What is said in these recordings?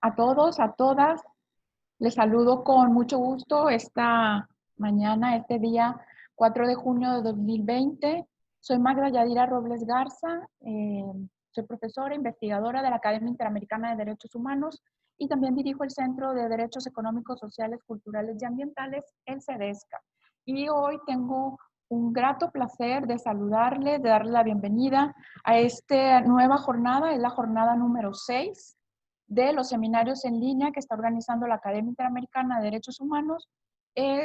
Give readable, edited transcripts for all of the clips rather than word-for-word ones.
A todos, a todas, les saludo con mucho gusto esta mañana, este día 4 de junio de 2020. Soy Magda Yadira Robles Garza, soy profesora investigadora de la Academia Interamericana de Derechos Humanos y también dirijo el Centro de Derechos Económicos, Sociales, Culturales y Ambientales, el CEDESCA. Y hoy tengo un grato placer de saludarles, de darles la bienvenida a esta nueva jornada, es la jornada número 6 de los seminarios en línea que está organizando la Academia Interamericana de Derechos Humanos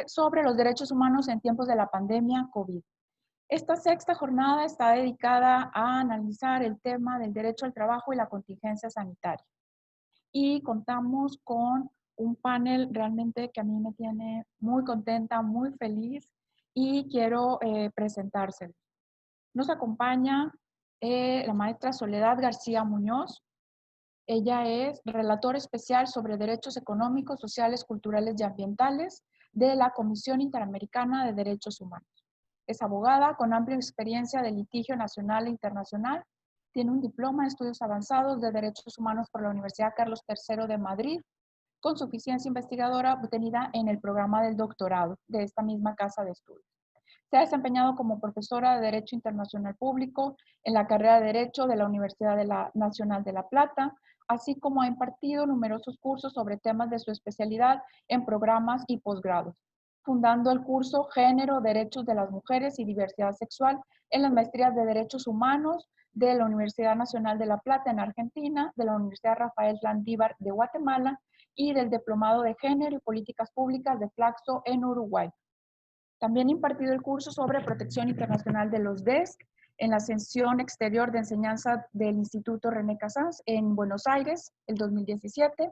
sobre los derechos humanos en tiempos de la pandemia COVID. Esta sexta jornada está dedicada a analizar el tema del derecho al trabajo y la contingencia sanitaria. Y contamos con un panel realmente que a mí me tiene muy contenta, muy feliz y quiero presentárselo. Nos acompaña la maestra Soledad García Muñoz. Ella es relatora especial sobre derechos económicos, sociales, culturales y ambientales de la Comisión Interamericana de Derechos Humanos. Es abogada con amplia experiencia de litigio nacional e internacional. Tiene un diploma de estudios avanzados de derechos humanos por la Universidad Carlos III de Madrid, con suficiencia investigadora obtenida en el programa del doctorado de esta misma casa de estudios. Se ha desempeñado como profesora de Derecho Internacional Público en la carrera de Derecho de la Universidad Nacional de La Plata, así como ha impartido numerosos cursos sobre temas de su especialidad en programas y posgrados, fundando el curso Género, Derechos de las Mujeres y Diversidad Sexual en las maestrías de Derechos Humanos de la Universidad Nacional de La Plata en Argentina, de la Universidad Rafael Landívar de Guatemala y del Diplomado de Género y Políticas Públicas de Flaxo en Uruguay. También ha impartido el curso sobre protección internacional de los DESC en la sección exterior de enseñanza del Instituto René Casals en Buenos Aires, el 2017.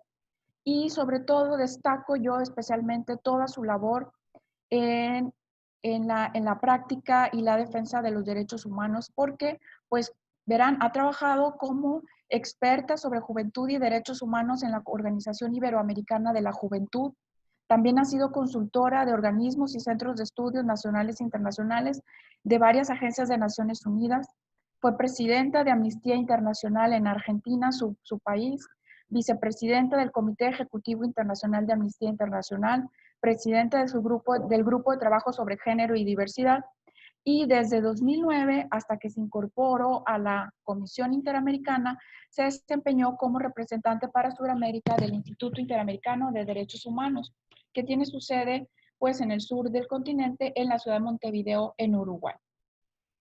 Y sobre todo destaco yo especialmente toda su labor en la práctica y la defensa de los derechos humanos, porque, pues, verán, ha trabajado como experta sobre juventud y derechos humanos en la Organización Iberoamericana de la Juventud. También ha sido consultora de organismos y centros de estudios nacionales e internacionales de varias agencias de Naciones Unidas. Fue presidenta de Amnistía Internacional en Argentina, su país, vicepresidenta del Comité Ejecutivo Internacional de Amnistía Internacional, presidenta de del Grupo de Trabajo sobre Género y Diversidad, y desde 2009 hasta que se incorporó a la Comisión Interamericana, se desempeñó como representante para Sudamérica del Instituto Interamericano de Derechos Humanos, que tiene su sede pues en el sur del continente, en la ciudad de Montevideo, en Uruguay.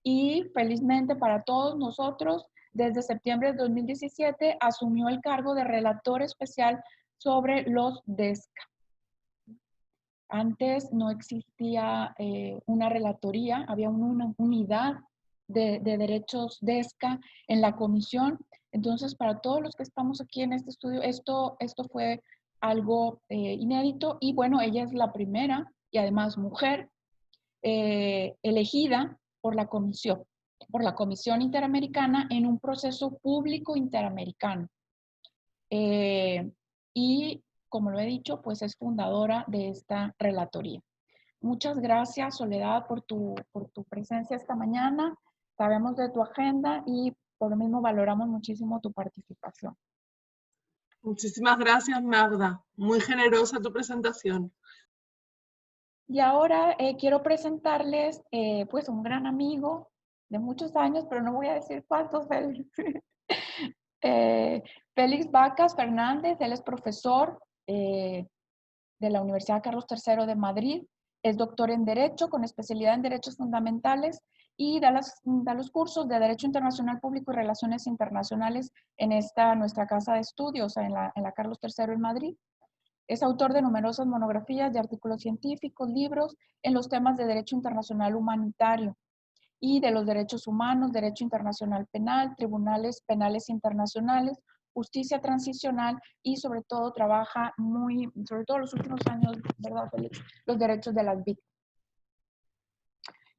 Y felizmente para todos nosotros, desde septiembre de 2017 asumió el cargo de relator especial sobre los DESCA. Antes no existía una relatoría, había una unidad de derechos DESCA en la comisión. Entonces, para todos los que estamos aquí en este estudio, esto fue algo inédito. Y bueno, ella es la primera y además mujer elegida por la Comisión Interamericana en un proceso público interamericano. Y como lo he dicho, pues es fundadora de esta relatoría. Muchas gracias, Soledad, por tu presencia esta mañana. Sabemos de tu agenda y por lo mismo valoramos muchísimo tu participación. Muchísimas gracias, Magda. Muy generosa tu presentación. Y ahora quiero presentarles pues un gran amigo de muchos años, pero no voy a decir cuántos, Félix. Félix Vacas Fernández, él es profesor de la Universidad Carlos III de Madrid, es doctor en Derecho con especialidad en Derechos Fundamentales y da los cursos de Derecho Internacional Público y Relaciones Internacionales en nuestra casa de estudios, en la Carlos III en Madrid. Es autor de numerosas monografías de artículos científicos, libros en los temas de Derecho Internacional Humanitario y de los derechos humanos, Derecho Internacional Penal, Tribunales Penales Internacionales, Justicia Transicional y sobre todo trabaja sobre todo los últimos años, ¿verdad, Félix? Los derechos de las víctimas.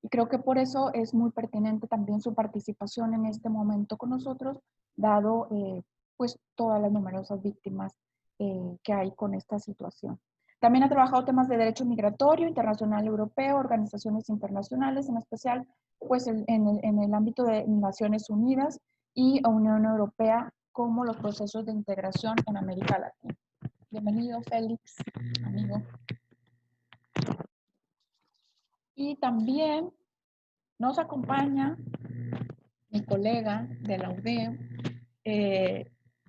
Y creo que por eso es muy pertinente también su participación en este momento con nosotros, dado pues todas las numerosas víctimas que hay con esta situación. También ha trabajado temas de derecho migratorio, internacional europeo, organizaciones internacionales, en especial pues en el ámbito de Naciones Unidas y Unión Europea como los procesos de integración en América Latina. Bienvenido, Félix, amigo. Y también nos acompaña mi colega de la UDEM,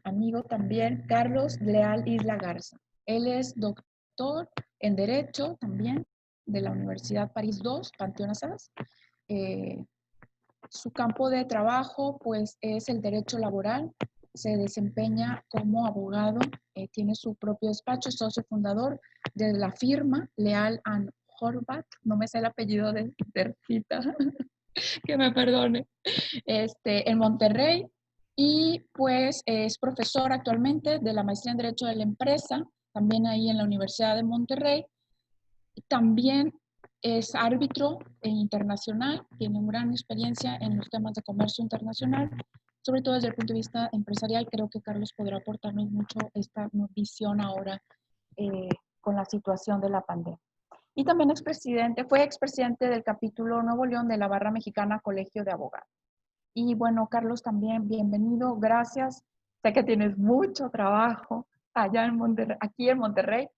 amigo también, Carlos Leal Isla Garza. Él es doctor en Derecho también de la Universidad París II, Panteón Assas. Su campo de trabajo pues es el derecho laboral. Se desempeña como abogado, tiene su propio despacho, es socio fundador de la firma Leal & Horvath, no me sé el apellido de Rita, que me perdone, en Monterrey, y pues es profesor actualmente de la maestría en Derecho de la Empresa, también ahí en la Universidad de Monterrey. También es árbitro internacional, tiene una gran experiencia en los temas de comercio internacional, sobre todo desde el punto de vista empresarial. Creo que Carlos podrá aportarnos mucho esta visión ahora con la situación de la pandemia. Y también fue expresidente del capítulo Nuevo León de la Barra Mexicana Colegio de Abogados. Y bueno, Carlos, también bienvenido, gracias. Sé que tienes mucho trabajo allá en Monterrey, aquí en Monterrey.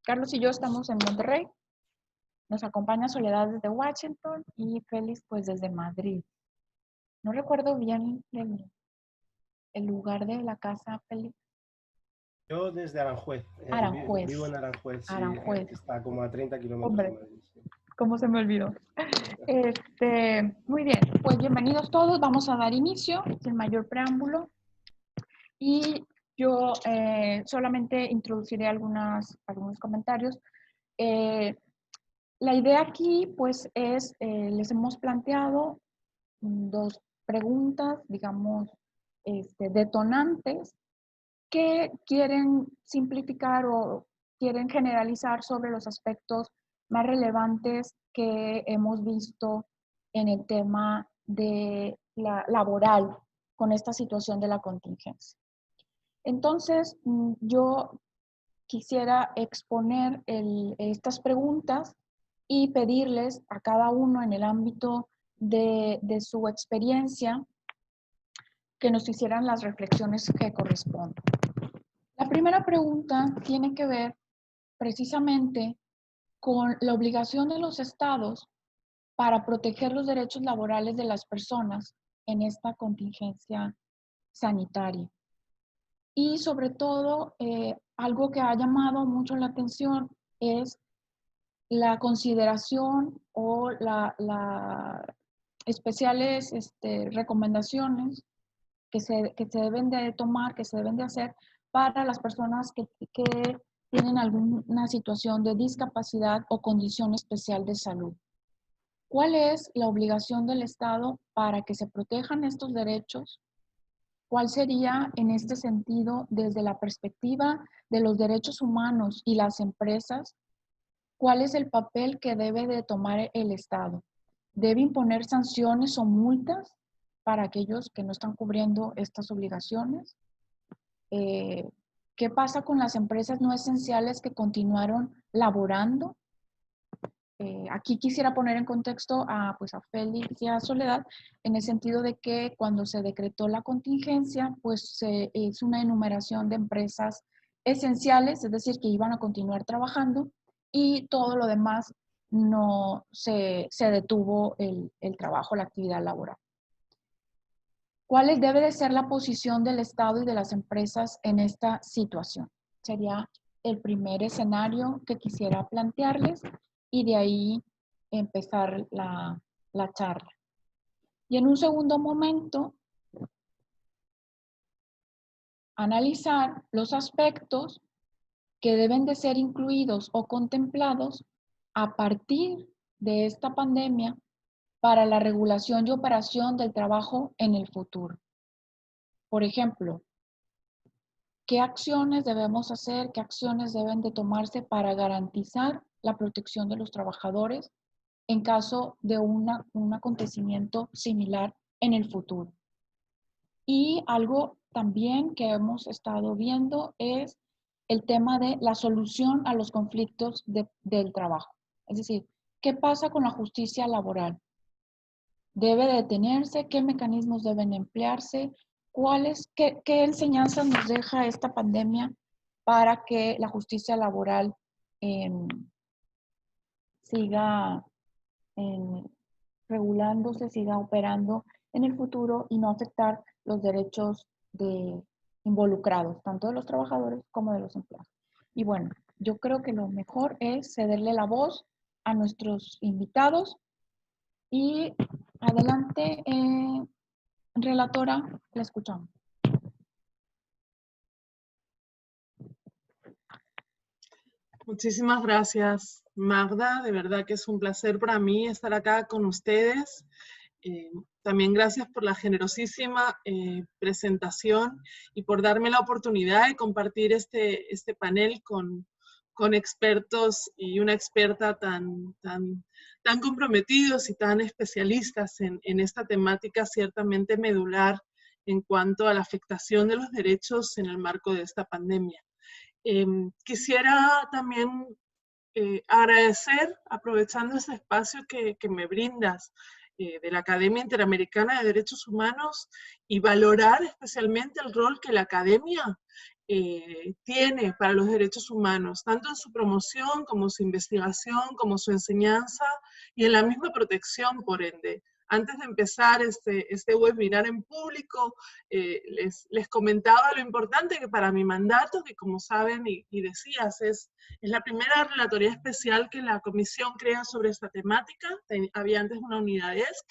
Carlos y yo estamos en Monterrey. Nos acompaña Soledad desde Washington y Félix pues desde Madrid. No recuerdo bien el lugar de la casa, Félix. Yo desde Aranjuez. Aranjuez. Vivo en Aranjuez, sí, Aranjuez. que está como a 30 kilómetros Hombre, de Madrid. Sí. ¿Cómo se me olvidó? Muy bien, pues bienvenidos todos. Vamos a dar inicio sin mayor preámbulo. Y yo solamente introduciré algunos comentarios. La idea aquí, pues, les hemos planteado dos preguntas, digamos, detonantes que quieren simplificar o quieren generalizar sobre los aspectos más relevantes que hemos visto en el tema de la laboral con esta situación de la contingencia. Entonces, yo quisiera exponer estas preguntas y pedirles a cada uno en el ámbito de su experiencia que nos hicieran las reflexiones que corresponden. La primera pregunta tiene que ver precisamente con la obligación de los estados para proteger los derechos laborales de las personas en esta contingencia sanitaria. Y sobre todo, algo que ha llamado mucho la atención es la consideración o las especiales recomendaciones que se deben de tomar, que se deben de hacer para las personas que tienen alguna situación de discapacidad o condición especial de salud. ¿Cuál es la obligación del Estado para que se protejan estos derechos? ¿Cuál sería en este sentido, desde la perspectiva de los derechos humanos y las empresas, cuál es el papel que debe de tomar el Estado? ¿Debe imponer sanciones o multas para aquellos que no están cubriendo estas obligaciones? ¿Qué pasa con las empresas no esenciales que continuaron laborando? Aquí quisiera poner en contexto pues a Félix y a Soledad, en el sentido de que cuando se decretó la contingencia, pues se hizo una enumeración de empresas esenciales, es decir, que iban a continuar trabajando, y todo lo demás no se detuvo el trabajo, la actividad laboral. ¿Cuál debe de ser la posición del Estado y de las empresas en esta situación? Sería el primer escenario que quisiera plantearles y de ahí empezar la charla. Y en un segundo momento, analizar los aspectos que deben de ser incluidos o contemplados a partir de esta pandemia para la regulación y operación del trabajo en el futuro. Por ejemplo, ¿qué acciones debemos hacer? ¿Qué acciones deben de tomarse para garantizar la protección de los trabajadores en caso de un acontecimiento similar en el futuro? Y algo también que hemos estado viendo es el tema de la solución a los conflictos del trabajo. Es decir, ¿qué pasa con la justicia laboral? ¿Debe detenerse? ¿Qué mecanismos deben emplearse? ¿Qué enseñanzas nos deja esta pandemia para que la justicia laboral siga regulándose, siga operando en el futuro y no afectar los derechos involucrados, tanto de los trabajadores como de los empleados? Y bueno, yo creo que lo mejor es cederle la voz a nuestros invitados. Y adelante, relatora, la escuchamos. Muchísimas gracias, Magda. De verdad que es un placer para mí estar acá con ustedes. También gracias por la generosísima presentación y por darme la oportunidad de compartir este panel con expertos y una experta tan comprometidos y tan especialistas en esta temática ciertamente medular en cuanto a la afectación de los derechos en el marco de esta pandemia. Quisiera también agradecer, aprovechando este espacio que me brindas de la Academia Interamericana de Derechos Humanos, y valorar especialmente el rol que la academia tiene para los derechos humanos, tanto en su promoción como su investigación, como su enseñanza y en la misma protección, por ende. Antes de empezar este webinar en público, les comentaba lo importante que para mi mandato, que como saben y decías, es la primera relatoría especial que la Comisión crea sobre esta temática. Había antes una unidad ESC.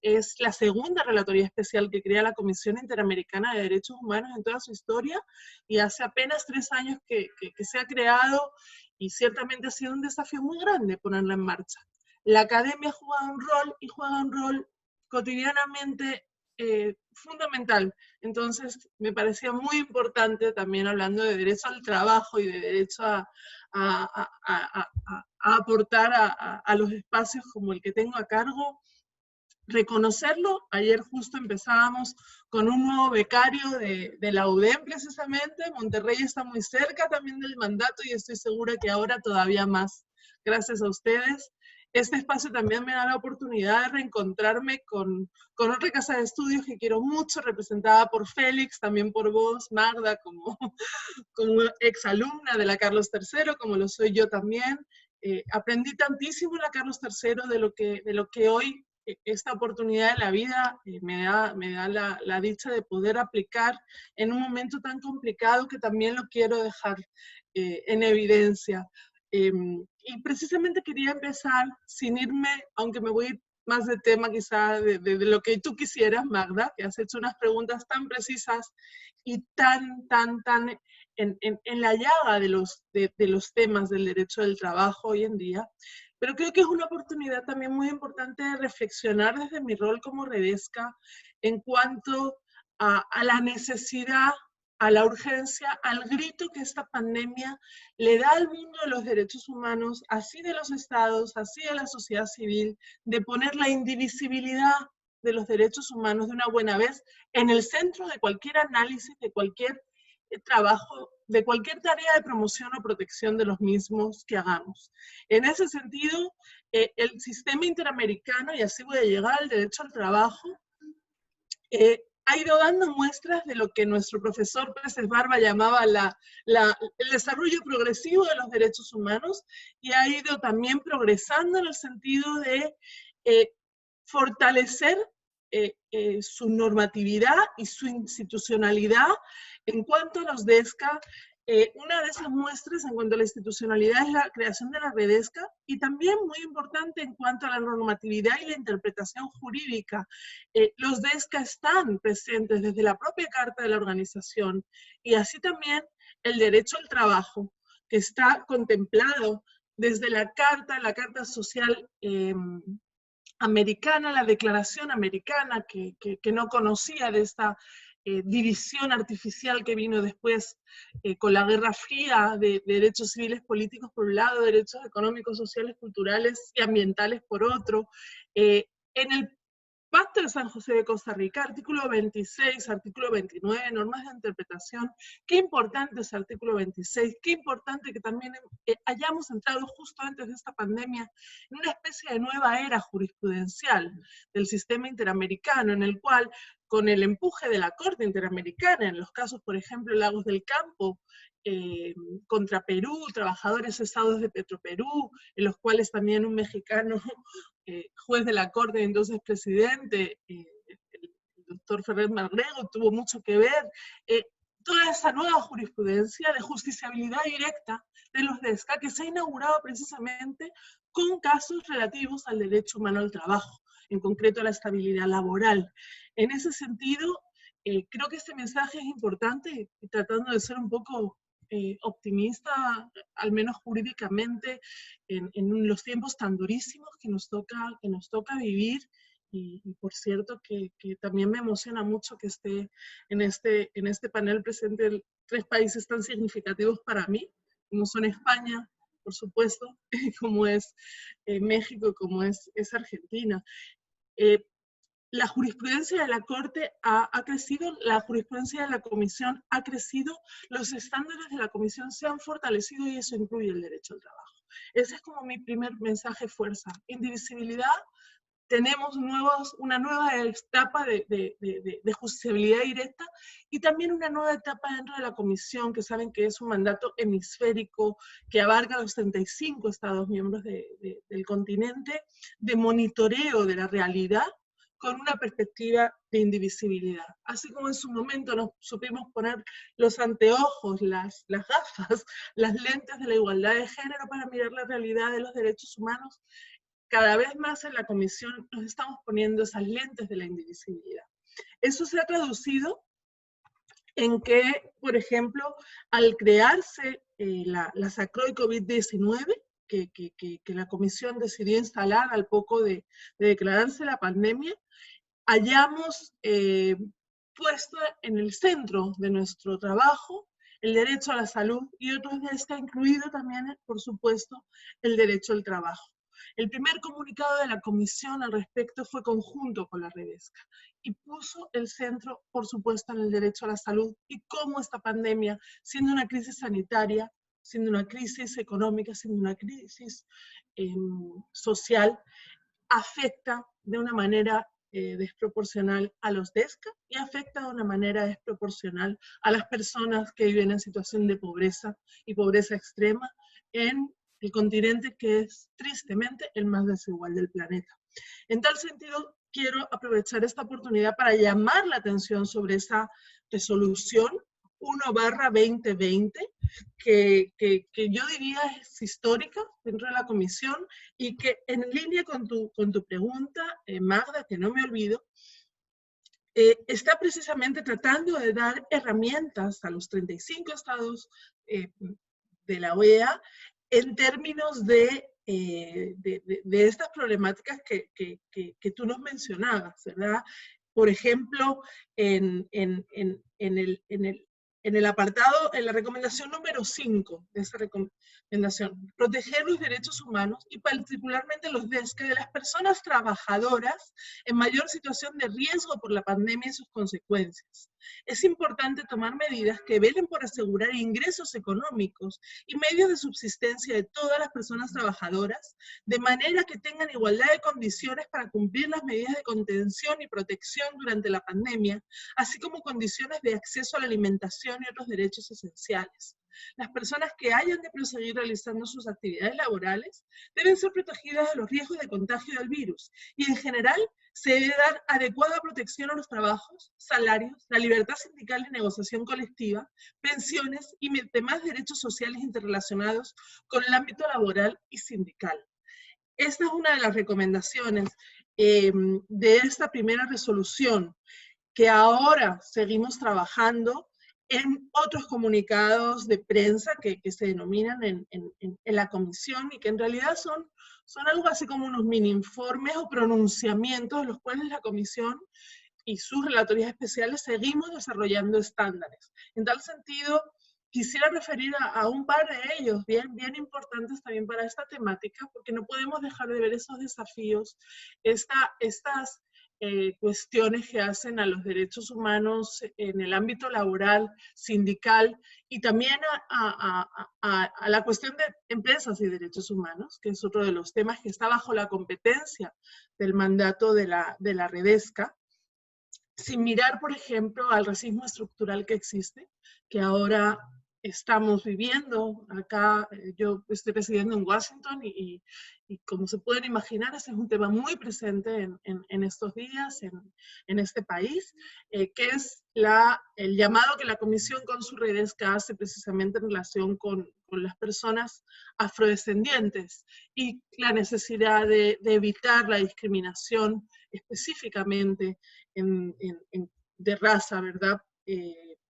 Es la segunda relatoría especial que crea la Comisión Interamericana de Derechos Humanos en toda su historia, y hace apenas 3 años que se ha creado, y ciertamente ha sido un desafío muy grande ponerla en marcha. La academia juega un rol, y juega un rol cotidianamente fundamental. Entonces me parecía muy importante, también hablando de derecho al trabajo y de derecho a aportar a los espacios como el que tengo a cargo, reconocerlo. Ayer justo empezábamos con un nuevo becario de la UDEM precisamente. Monterrey está muy cerca también del mandato y estoy segura que ahora todavía más, gracias a ustedes. Este espacio también me da la oportunidad de reencontrarme con otra casa de estudios que quiero mucho, representada por Félix, también por vos, Magda, como exalumna de la Carlos III, como lo soy yo también. Aprendí tantísimo en la Carlos III de lo que hoy esta oportunidad de la vida me da la dicha de poder aplicar en un momento tan complicado, que también lo quiero dejar en evidencia. Y precisamente quería empezar, sin irme, aunque me voy a ir más de tema quizá de lo que tú quisieras, Magda, que has hecho unas preguntas tan precisas y tan en la llaga de los temas del derecho del trabajo hoy en día. Pero creo que es una oportunidad también muy importante de reflexionar desde mi rol como Redesca en cuanto a la necesidad, a la urgencia, al grito que esta pandemia le da al mundo de los derechos humanos, así de los estados, así de la sociedad civil, de poner la indivisibilidad de los derechos humanos de una buena vez en el centro de cualquier análisis, de cualquier trabajo, de cualquier tarea de promoción o protección de los mismos que hagamos. En ese sentido, el sistema interamericano, y así voy a llegar al derecho al trabajo, ha ido dando muestras de lo que nuestro profesor Pérez Barba llamaba el desarrollo progresivo de los derechos humanos, y ha ido también progresando en el sentido de fortalecer su normatividad y su institucionalidad en cuanto a los DESCA. Una de esas muestras en cuanto a la institucionalidad es la creación de la Redesca, y también muy importante en cuanto a la normatividad y la interpretación jurídica. Los DESCA están presentes desde la propia Carta de la Organización, y así también el derecho al trabajo, que está contemplado desde la Carta Social Americana, la Declaración Americana, que no conocía de esta división artificial que vino después con la Guerra Fría, de derechos civiles políticos por un lado, derechos económicos, sociales, culturales y ambientales por otro. En el Pacto de San José de Costa Rica, artículo 26, artículo 29, normas de interpretación. Qué importante es el artículo 26, qué importante que también hayamos entrado justo antes de esta pandemia en una especie de nueva era jurisprudencial del sistema interamericano, en el cual, con el empuje de la Corte Interamericana, en los casos, por ejemplo, Lagos del Campo, contra Perú, trabajadores cesados de Petroperú, en los cuales también un mexicano, juez de la Corte, entonces presidente, el doctor Ferrer Marrego, tuvo mucho que ver. Toda esa nueva jurisprudencia de justiciabilidad directa de los DESCA, que se ha inaugurado precisamente con casos relativos al derecho humano al trabajo, en concreto a la estabilidad laboral. En ese sentido, creo que este mensaje es importante, tratando de ser un poco optimista, al menos jurídicamente, en los tiempos tan durísimos que nos toca vivir. Y por cierto, que también me emociona mucho que esté en este panel presente 3 países tan significativos para mí, como son España, por supuesto, como es México, como es Argentina. La jurisprudencia de la Corte ha crecido, la jurisprudencia de la Comisión ha crecido, los estándares de la Comisión se han fortalecido y eso incluye el derecho al trabajo. Ese es como mi primer mensaje fuerza. Indivisibilidad, tenemos una nueva etapa de justiciabilidad directa y también una nueva etapa dentro de la Comisión, que saben que es un mandato hemisférico que abarca los 35 Estados miembros del continente, de monitoreo de la realidad con una perspectiva de indivisibilidad. Así como en su momento nos supimos poner los anteojos, las gafas, las lentes de la igualdad de género para mirar la realidad de los derechos humanos, cada vez más en la Comisión nos estamos poniendo esas lentes de la indivisibilidad. Eso se ha traducido en que, por ejemplo, al crearse la SACROI COVID-19, que la Comisión decidió instalar al poco de declararse la pandemia, hayamos puesto en el centro de nuestro trabajo el derecho a la salud y otros de este incluido también, por supuesto, el derecho al trabajo. El primer comunicado de la Comisión al respecto fue conjunto con la Redesca y puso el centro, por supuesto, en el derecho a la salud y cómo esta pandemia, siendo una crisis sanitaria, siendo una crisis económica, siendo una crisis social, afecta de una manera desproporcional a los DESCA y afecta de una manera desproporcional a las personas que viven en situación de pobreza y pobreza extrema en el continente que es tristemente el más desigual del planeta. En tal sentido, quiero aprovechar esta oportunidad para llamar la atención sobre esa resolución 1/2020, que yo diría es histórica dentro de la Comisión y que en línea con tu pregunta, Magda, que no me olvido, está precisamente tratando de dar herramientas a los 35 estados de la OEA en términos de estas problemáticas que tú nos mencionabas, ¿verdad? Por ejemplo, en el apartado, en la recomendación número 5 de esa recomendación, proteger los derechos humanos y particularmente los de las personas trabajadoras en mayor situación de riesgo por la pandemia y sus consecuencias. Es importante tomar medidas que velen por asegurar ingresos económicos y medios de subsistencia de todas las personas trabajadoras, de manera que tengan igualdad de condiciones para cumplir las medidas de contención y protección durante la pandemia, así como condiciones de acceso a la alimentación y otros derechos esenciales. Las personas que hayan de proseguir realizando sus actividades laborales deben ser protegidas de los riesgos de contagio del virus y en general se debe dar adecuada protección a los trabajos, salarios, la libertad sindical y negociación colectiva, pensiones y demás derechos sociales interrelacionados con el ámbito laboral y sindical. Esta es una de las recomendaciones de esta primera resolución, que ahora seguimos trabajando en otros comunicados de prensa que se denominan en la comisión y que en realidad son algo así como unos mini informes o pronunciamientos de los cuales la comisión y sus relatorías especiales seguimos desarrollando estándares. En tal sentido, quisiera referir a un par de ellos, bien importantes también para esta temática, porque no podemos dejar de ver esos desafíos, estas cuestiones que hacen a los derechos humanos en el ámbito laboral, sindical, y también a la cuestión de empresas y derechos humanos, que es otro de los temas que está bajo la competencia del mandato de la Redesca, sin mirar, por ejemplo, al racismo estructural que existe, que ahora estamos viviendo. Acá yo estoy residiendo en Washington y como se pueden imaginar, ese es un tema muy presente en estos días, en este país, que es el llamado que la Comisión con su Redesca hace precisamente en relación con las personas afrodescendientes y la necesidad de evitar la discriminación específicamente de raza, ¿verdad?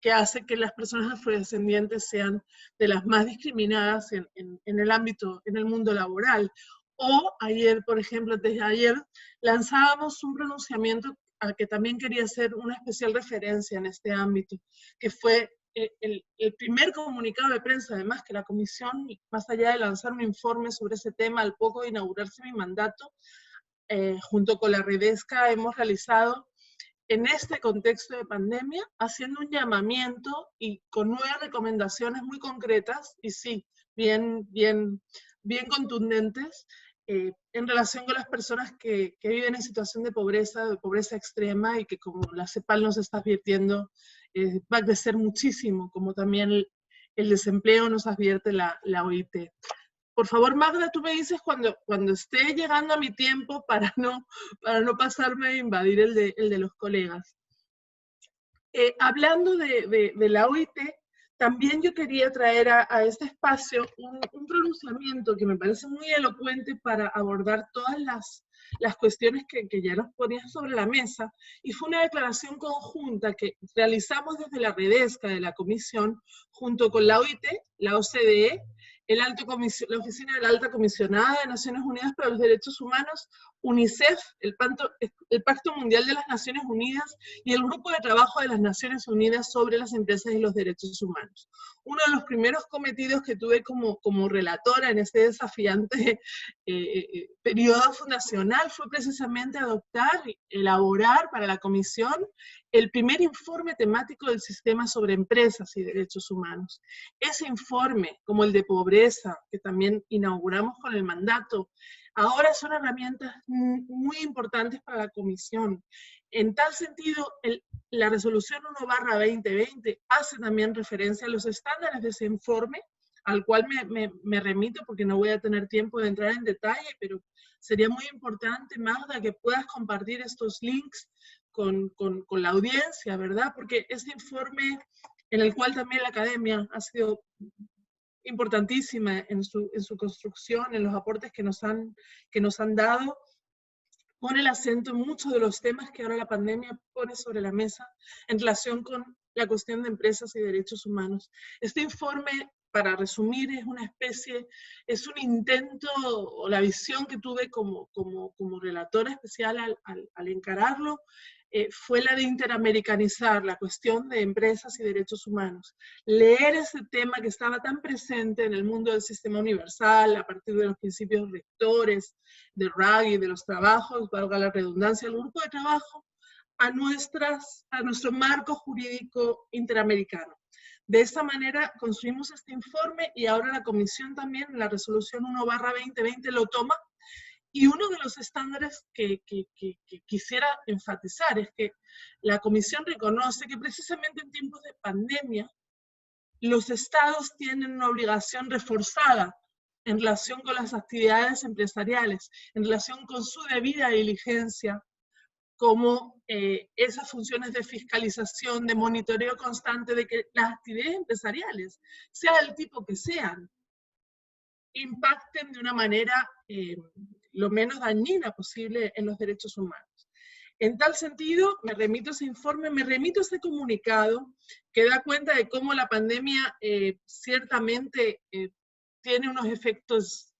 Que hace que las personas afrodescendientes sean de las más discriminadas en el ámbito, en el mundo laboral. O ayer, por ejemplo, desde ayer, lanzábamos un pronunciamiento al que también quería hacer una especial referencia en este ámbito, que fue el primer comunicado de prensa, además, que la Comisión, más allá de lanzar un informe sobre ese tema al poco de inaugurarse mi mandato, junto con la Redesca hemos realizado en este contexto de pandemia, haciendo un llamamiento y con 9 recomendaciones muy concretas, y sí, bien contundentes, en relación con las personas que viven en situación de pobreza extrema, y que, como la CEPAL nos está advirtiendo, va a crecer muchísimo, como también el desempleo nos advierte la OIT. Por favor, Magda, tú me dices cuando esté llegando a mi tiempo para no pasarme a invadir el de los colegas. Hablando de la OIT, también yo quería traer a este espacio un pronunciamiento que me parece muy elocuente para abordar todas las cuestiones que ya nos ponían sobre la mesa, y fue una declaración conjunta que realizamos desde la Redesca de la Comisión, junto con la OIT, la OCDE, la Oficina de la Alta Comisionada de Naciones Unidas para los Derechos Humanos, UNICEF, el Pacto Mundial de las Naciones Unidas y el Grupo de Trabajo de las Naciones Unidas sobre las Empresas y los Derechos Humanos. Uno de los primeros cometidos que tuve como relatora en este desafiante periodo fundacional fue precisamente elaborar para la Comisión el primer informe temático del sistema sobre empresas y derechos humanos. Ese informe, como el de pobreza, que también inauguramos con el mandato, ahora son herramientas muy importantes para la Comisión. En tal sentido, la resolución 1/2020 hace también referencia a los estándares de ese informe, al cual me remito porque no voy a tener tiempo de entrar en detalle, pero sería muy importante, Magda, que puedas compartir estos links con la audiencia, ¿verdad? Porque este informe, en el cual también la academia ha sido importantísima en su construcción, en los aportes que nos han dado, pone el acento en muchos de los temas que ahora la pandemia pone sobre la mesa en relación con la cuestión de empresas y derechos humanos. Este informe, para resumir, es un intento, o la visión que tuve como relatora especial al encararlo, fue la de interamericanizar la cuestión de empresas y derechos humanos. Leer ese tema que estaba tan presente en el mundo del sistema universal, a partir de los principios rectores, de RAGI, de los trabajos, valga la redundancia, el grupo de trabajo, a nuestro marco jurídico interamericano. De esta manera construimos este informe, y ahora la Comisión también, en la resolución 1/2020, lo toma. Y uno de los estándares que quisiera enfatizar es que la Comisión reconoce que precisamente en tiempos de pandemia los estados tienen una obligación reforzada en relación con las actividades empresariales, en relación con su debida diligencia, como esas funciones de fiscalización, de monitoreo constante de que las actividades empresariales, sea del tipo que sean, impacten de una manera lo menos dañina posible en los derechos humanos. En tal sentido, me remito a ese informe, me remito a ese comunicado que da cuenta de cómo la pandemia ciertamente tiene unos efectos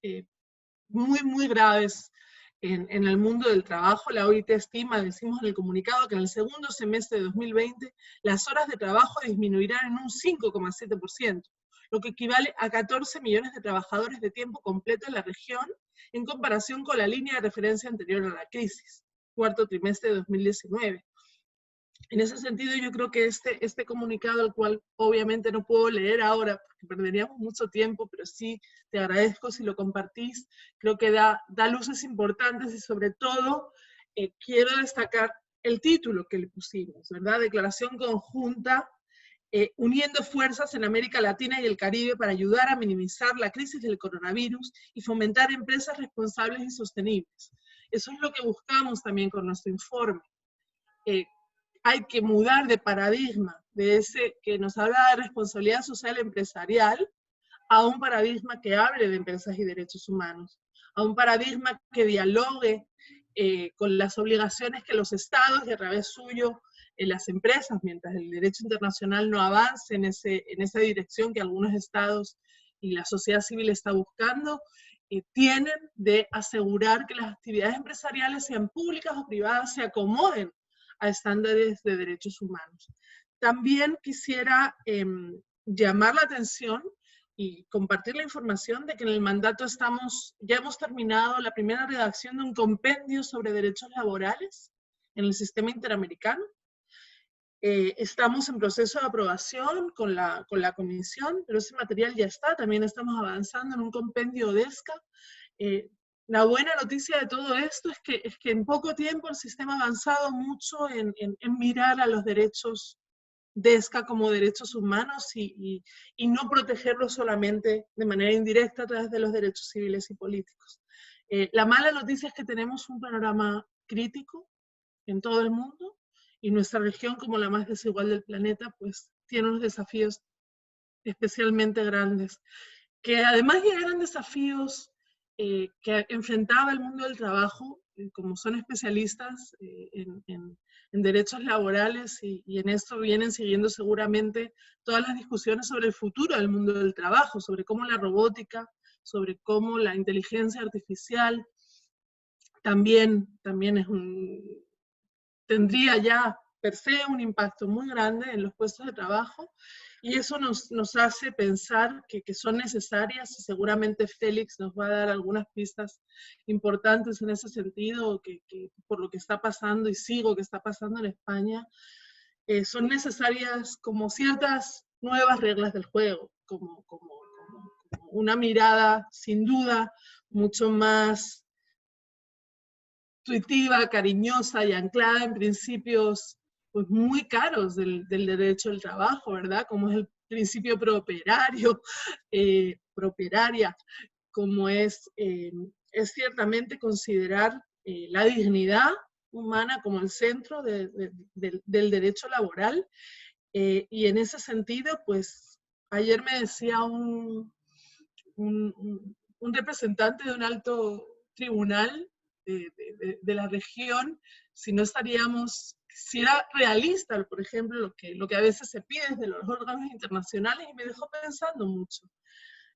muy graves en el mundo del trabajo. La OIT estima, decimos en el comunicado, que en el segundo semestre de 2020 las horas de trabajo disminuirán en un 5,7%, lo que equivale a 14 millones de trabajadores de tiempo completo en la región, en comparación con la línea de referencia anterior a la crisis. cuarto trimestre de 2019. En ese sentido, yo creo que este comunicado, al cual obviamente no puedo leer ahora, porque perderíamos mucho tiempo, pero sí te agradezco si lo compartís, creo que da luces importantes y sobre todo quiero destacar el título que le pusimos, ¿verdad? Declaración conjunta, uniendo fuerzas en América Latina y el Caribe para ayudar a minimizar la crisis del coronavirus y fomentar empresas responsables y sostenibles. Eso es lo que buscamos también con nuestro informe. Hay que mudar de paradigma, de ese que nos habla de responsabilidad social empresarial, a un paradigma que hable de empresas y derechos humanos, a un paradigma que dialogue con las obligaciones que los estados y a través suyo las empresas, mientras el derecho internacional no avance en esa dirección que algunos estados y la sociedad civil está buscando, tienen de asegurar que las actividades empresariales, sean públicas o privadas, se acomoden a estándares de derechos humanos. También quisiera llamar la atención y compartir la información de que en el mandato ya hemos terminado la primera redacción de un compendio sobre derechos laborales en el sistema interamericano. Estamos en proceso de aprobación con la comisión, pero ese material ya está. También estamos avanzando en un compendio DESCA. La buena noticia de todo esto es que en poco tiempo el sistema ha avanzado mucho en mirar a los derechos DESCA como derechos humanos y no protegerlos solamente de manera indirecta a través de los derechos civiles y políticos. La mala noticia es que tenemos un panorama crítico en todo el mundo y nuestra región, como la más desigual del planeta, pues tiene unos desafíos especialmente grandes, que además ya eran desafíos que enfrentaba el mundo del trabajo, como son especialistas en derechos laborales y en esto vienen siguiendo seguramente todas las discusiones sobre el futuro del mundo del trabajo, sobre cómo la robótica, sobre cómo la inteligencia artificial también tendría ya per se un impacto muy grande en los puestos de trabajo, y eso nos hace pensar que son necesarias, y seguramente Félix nos va a dar algunas pistas importantes en ese sentido, que por lo que está pasando y sigo que está pasando en España, son necesarias como ciertas nuevas reglas del juego, como una mirada sin duda mucho más intuitiva, cariñosa y anclada en principios pues, muy caros del derecho del trabajo, ¿verdad? Como es el principio prooperario, prooperaria, como es ciertamente considerar la dignidad humana como el centro del derecho laboral. Y en ese sentido, pues ayer me decía un representante de un alto tribunal de la región, si no estaríamos, si era realista, por ejemplo, lo que a veces se pide desde los órganos internacionales, y me dejó pensando mucho.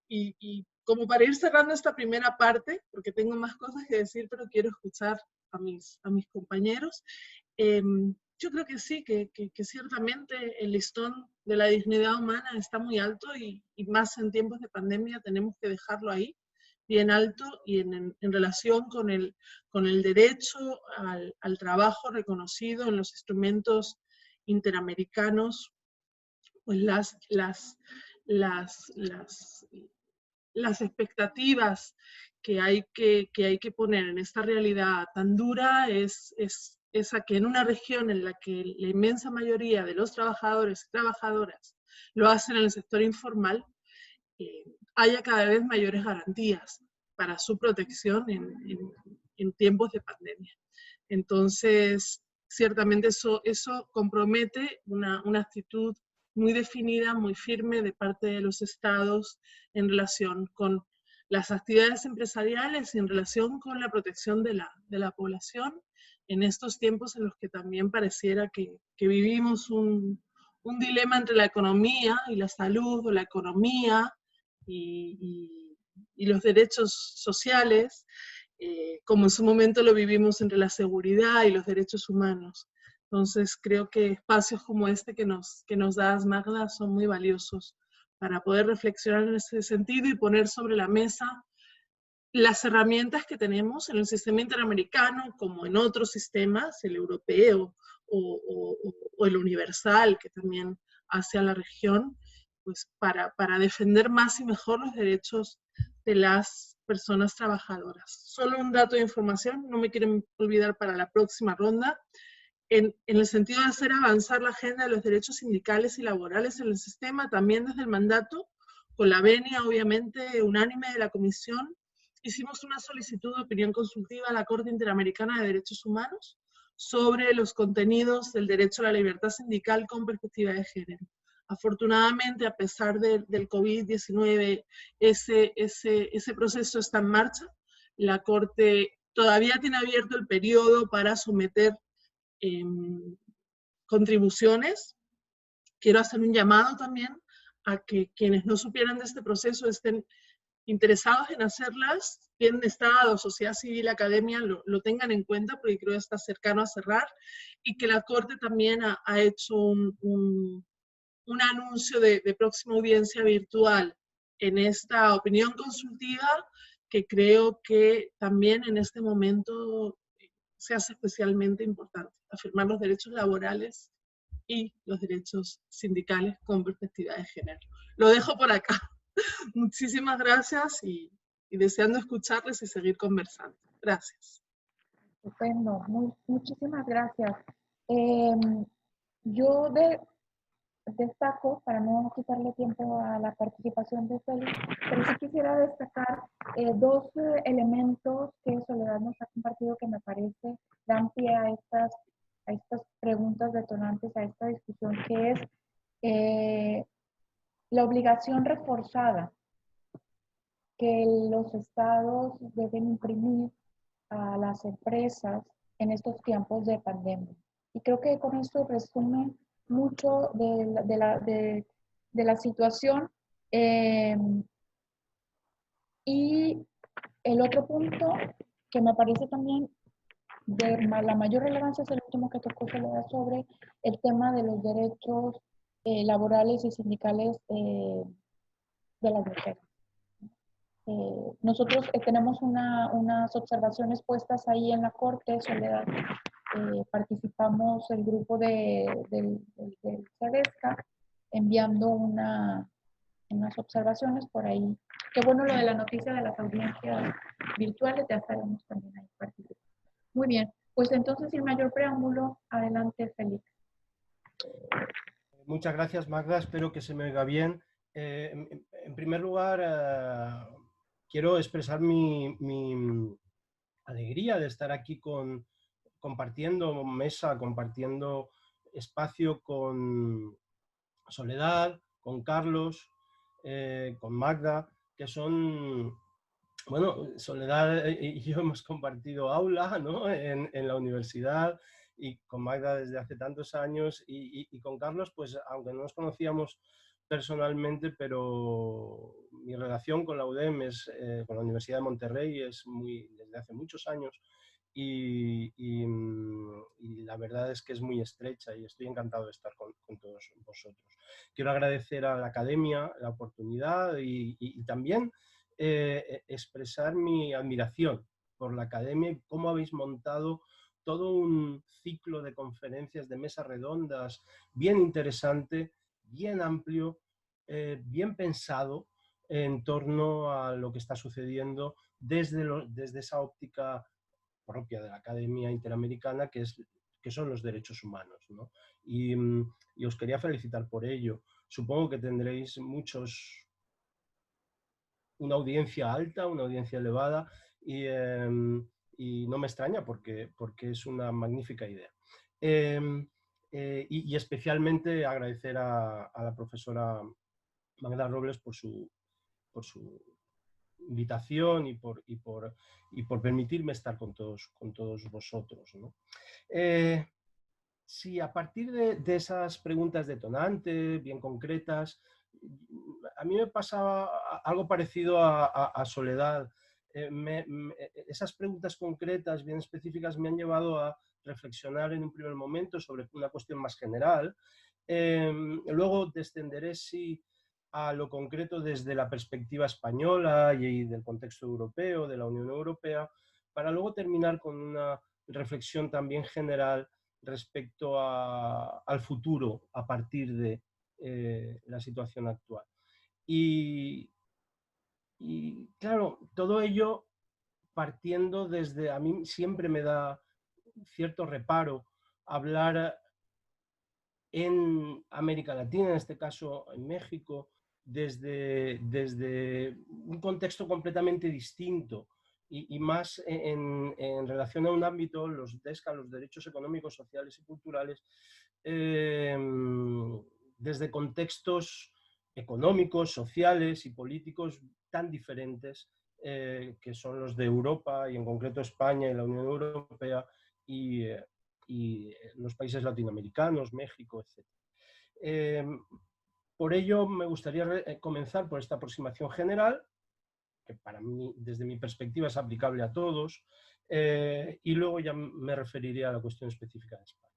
Y como para ir cerrando esta primera parte, porque tengo más cosas que decir, pero quiero escuchar a mis compañeros, yo creo que sí, que ciertamente el listón de la dignidad humana está muy alto y más en tiempos de pandemia tenemos que dejarlo ahí, bien alto, y en relación con el derecho al trabajo reconocido en los instrumentos interamericanos, pues las expectativas que hay que poner en esta realidad tan dura es esa, que en una región en la que la inmensa mayoría de los trabajadores y trabajadoras lo hacen en el sector informal, haya cada vez mayores garantías para su protección en tiempos de pandemia. Entonces, ciertamente eso compromete una actitud muy definida, muy firme de parte de los estados en relación con las actividades empresariales y en relación con la protección de la población en estos tiempos en los que también pareciera que vivimos un dilema entre la economía y la salud, o la economía y los derechos sociales, como en su momento lo vivimos entre la seguridad y los derechos humanos. Entonces creo que espacios como este que nos das, Magda, son muy valiosos para poder reflexionar en ese sentido y poner sobre la mesa las herramientas que tenemos en el sistema interamericano, como en otros sistemas, el europeo o el universal, que también hace a la región, pues para defender más y mejor los derechos de las personas trabajadoras. Solo un dato de información, no me quieren olvidar para la próxima ronda, en el sentido de hacer avanzar la agenda de los derechos sindicales y laborales en el sistema, también desde el mandato, con la venia obviamente unánime de la Comisión, hicimos una solicitud de opinión consultiva a la Corte Interamericana de Derechos Humanos sobre los contenidos del derecho a la libertad sindical con perspectiva de género. Afortunadamente, a pesar del COVID-19, ese proceso está en marcha. La Corte todavía tiene abierto el periodo para someter contribuciones. Quiero hacer un llamado también a que quienes no supieran de este proceso estén interesados en hacerlas, bien Estado, sociedad civil, academia, lo tengan en cuenta, porque creo que está cercano a cerrar, y que la Corte también ha hecho un anuncio de próxima audiencia virtual en esta opinión consultiva, que creo que también en este momento se hace especialmente importante, afirmar los derechos laborales y los derechos sindicales con perspectiva de género. Lo dejo por acá. Muchísimas gracias y deseando escucharles y seguir conversando. Gracias. Estupendo, muchísimas gracias. Yo destaco, para no quitarle tiempo a la participación de Félix, pero sí quisiera destacar dos elementos que Soledad nos ha compartido que me parece dan pie a estas preguntas detonantes, a esta discusión, que es la obligación reforzada que los estados deben imprimir a las empresas en estos tiempos de pandemia. Y creo que con esto resume mucho de la situación. Y el otro punto que me parece también de la mayor relevancia es el último que tocó Soledad sobre el tema de los derechos laborales y sindicales de las mujeres. Nosotros tenemos unas observaciones puestas ahí en la Corte, Soledad. Participamos el grupo del CEDESCA enviando unas observaciones por ahí. Qué bueno lo de la noticia de las audiencias virtuales, ya estaremos también ahí participando. Muy bien, pues entonces sin mayor preámbulo, adelante Félix. Muchas gracias, Magda, espero que se me oiga bien. En primer lugar, quiero expresar mi alegría de estar aquí compartiendo mesa, compartiendo espacio con Soledad, con Carlos, con Magda, que son, bueno, Soledad y yo hemos compartido aula, ¿no? en la universidad, y con Magda desde hace tantos años, y con Carlos, pues aunque no nos conocíamos personalmente, pero mi relación con la UDEM con la Universidad de Monterrey es desde hace muchos años, y la verdad es que es muy estrecha y estoy encantado de estar con todos vosotros. Quiero agradecer a la Academia la oportunidad y también expresar mi admiración por la Academia y cómo habéis montado todo un ciclo de conferencias, de mesas redondas, bien interesante, bien amplio, bien pensado en torno a lo que está sucediendo desde esa óptica propia de la Academia Interamericana, que son los derechos humanos, ¿no? Y os quería felicitar por ello. Supongo que tendréis una audiencia alta, una audiencia elevada, y no me extraña porque es una magnífica idea. Y especialmente agradecer a la profesora Magda Robles por su invitación y por permitirme estar con todos vosotros, ¿no? Sí, a partir de esas preguntas detonantes, bien concretas, a mí me pasaba algo parecido a Soledad. Esas preguntas concretas, bien específicas, me han llevado a reflexionar en un primer momento sobre una cuestión más general. Luego descenderé, sí, a lo concreto desde la perspectiva española y del contexto europeo, de la Unión Europea, para luego terminar con una reflexión también general respecto al futuro a partir de la situación actual. Y claro, todo ello partiendo desde, a mí siempre me da cierto reparo hablar en América Latina, en este caso en México, desde un contexto completamente distinto y más en relación a un ámbito, los DESCA, los derechos económicos, sociales y culturales, desde contextos económicos, sociales y políticos tan diferentes que son los de Europa y en concreto España y la Unión Europea y los países latinoamericanos, México, etc. Por ello me gustaría comenzar por esta aproximación general, que para mí, desde mi perspectiva, es aplicable a todos, y luego ya me referiré a la cuestión específica de España.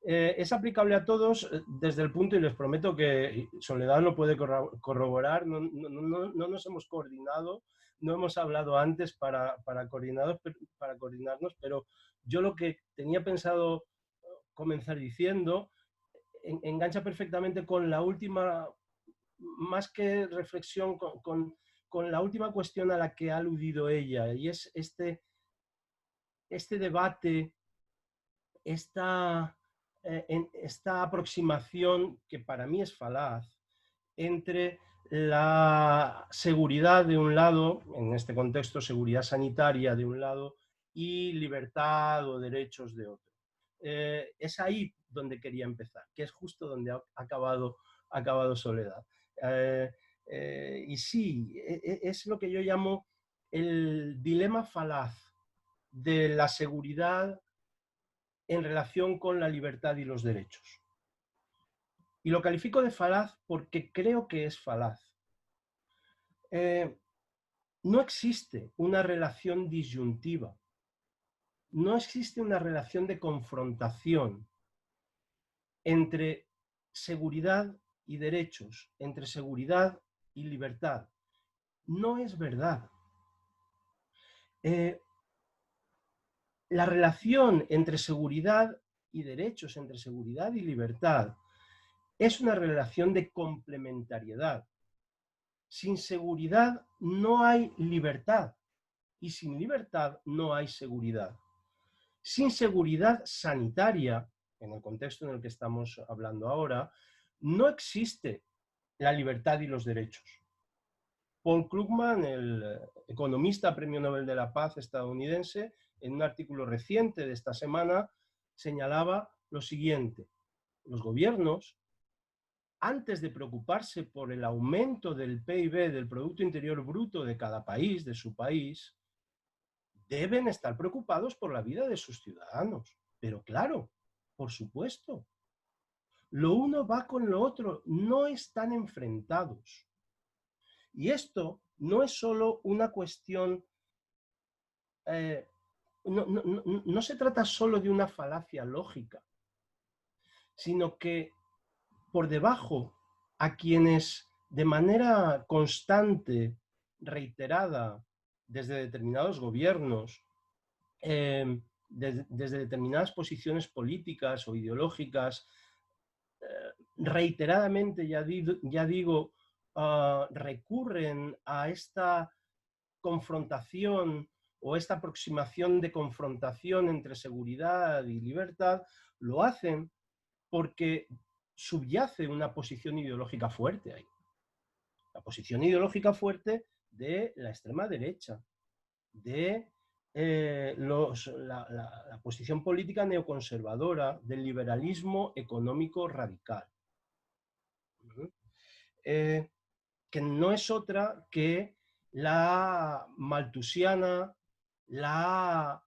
Es aplicable a todos desde el punto, y les prometo que Soledad lo puede corroborar, no nos hemos coordinado, no hemos hablado antes para coordinarnos, pero yo lo que tenía pensado comenzar diciendo engancha perfectamente con la última, más que reflexión, con la última cuestión a la que ha aludido ella, y es este debate, esta aproximación que para mí es falaz entre la seguridad de un lado, en este contexto seguridad sanitaria de un lado, y libertad o derechos de otro. Es ahí donde quería empezar, que es justo donde ha acabado Soledad. Y sí, es lo que yo llamo el dilema falaz de la seguridad en relación con la libertad y los derechos. Y lo califico de falaz porque creo que es falaz. No existe una relación disyuntiva, no existe una relación de confrontación entre seguridad y derechos, entre seguridad y libertad. No es verdad. La relación entre seguridad y derechos, entre seguridad y libertad, es una relación de complementariedad. Sin seguridad no hay libertad y sin libertad no hay seguridad. Sin seguridad sanitaria, en el contexto en el que estamos hablando ahora, no existe la libertad y los derechos. Paul Krugman, el economista premio Nobel de la Paz estadounidense, en un artículo reciente de esta semana, señalaba lo siguiente: los gobiernos, antes de preocuparse por el aumento del PIB, del Producto Interior Bruto de cada país, de su país, deben estar preocupados por la vida de sus ciudadanos. Pero claro, por supuesto, lo uno va con lo otro, no están enfrentados. Y esto no es solo una cuestión, no se trata solo de una falacia lógica, sino que por debajo, a quienes de manera constante, reiterada, desde determinados gobiernos, desde determinadas posiciones políticas o ideológicas, reiteradamente, ya digo, recurren a esta confrontación o esta aproximación de confrontación entre seguridad y libertad, lo hacen porque subyace una posición ideológica fuerte ahí. La posición ideológica fuerte de la extrema derecha, de la posición política neoconservadora, del liberalismo económico radical. Que no es otra que la malthusiana, la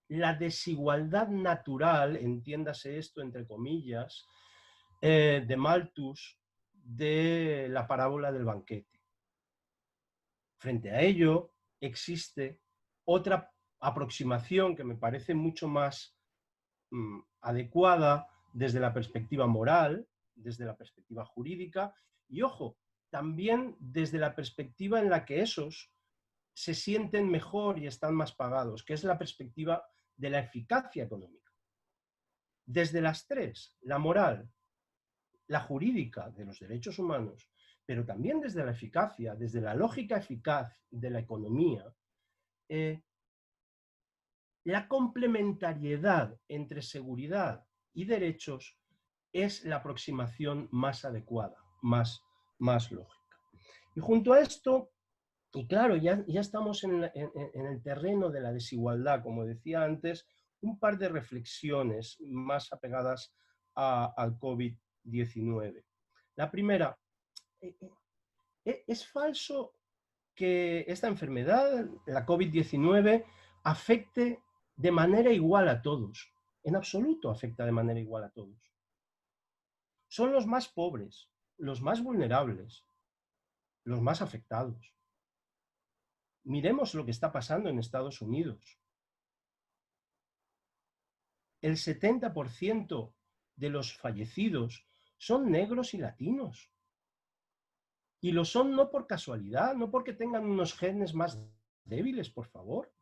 desigualdad natural, entiéndase esto entre comillas, de Malthus, de la parábola del banquete. Frente a ello, existe otra aproximación que me parece mucho más adecuada desde la perspectiva moral, desde la perspectiva jurídica Y ojo, también desde la perspectiva en la que esos se sienten mejor y están más pagados, que es la perspectiva de la eficacia económica. Desde las tres, la moral, la jurídica de los derechos humanos, pero también desde la eficacia, desde la lógica eficaz de la economía, la complementariedad entre seguridad y derechos es la aproximación más adecuada, más lógica. Y junto a esto, y claro, ya estamos en el terreno de la desigualdad, como decía antes, un par de reflexiones más apegadas al COVID-19. La primera, ¿es falso que esta enfermedad, la COVID-19, afecte de manera igual a todos? En absoluto afecta de manera igual a todos. Son los más pobres, los más vulnerables, los más afectados. Miremos lo que está pasando en Estados Unidos. El 70% de los fallecidos son negros y latinos. Y lo son no por casualidad, no porque tengan unos genes más débiles, por favor.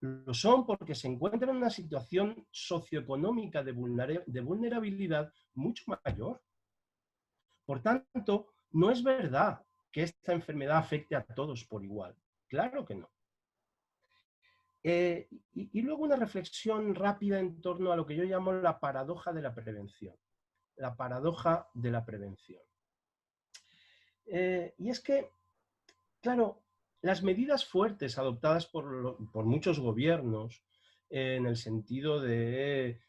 Lo son porque se encuentran en una situación socioeconómica de vulnerabilidad mucho mayor. Por tanto, no es verdad que esta enfermedad afecte a todos por igual. Claro que no. Y luego una reflexión rápida en torno a lo que yo llamo la paradoja de la prevención. La paradoja de la prevención. Y es que, claro, las medidas fuertes adoptadas por muchos gobiernos en el sentido de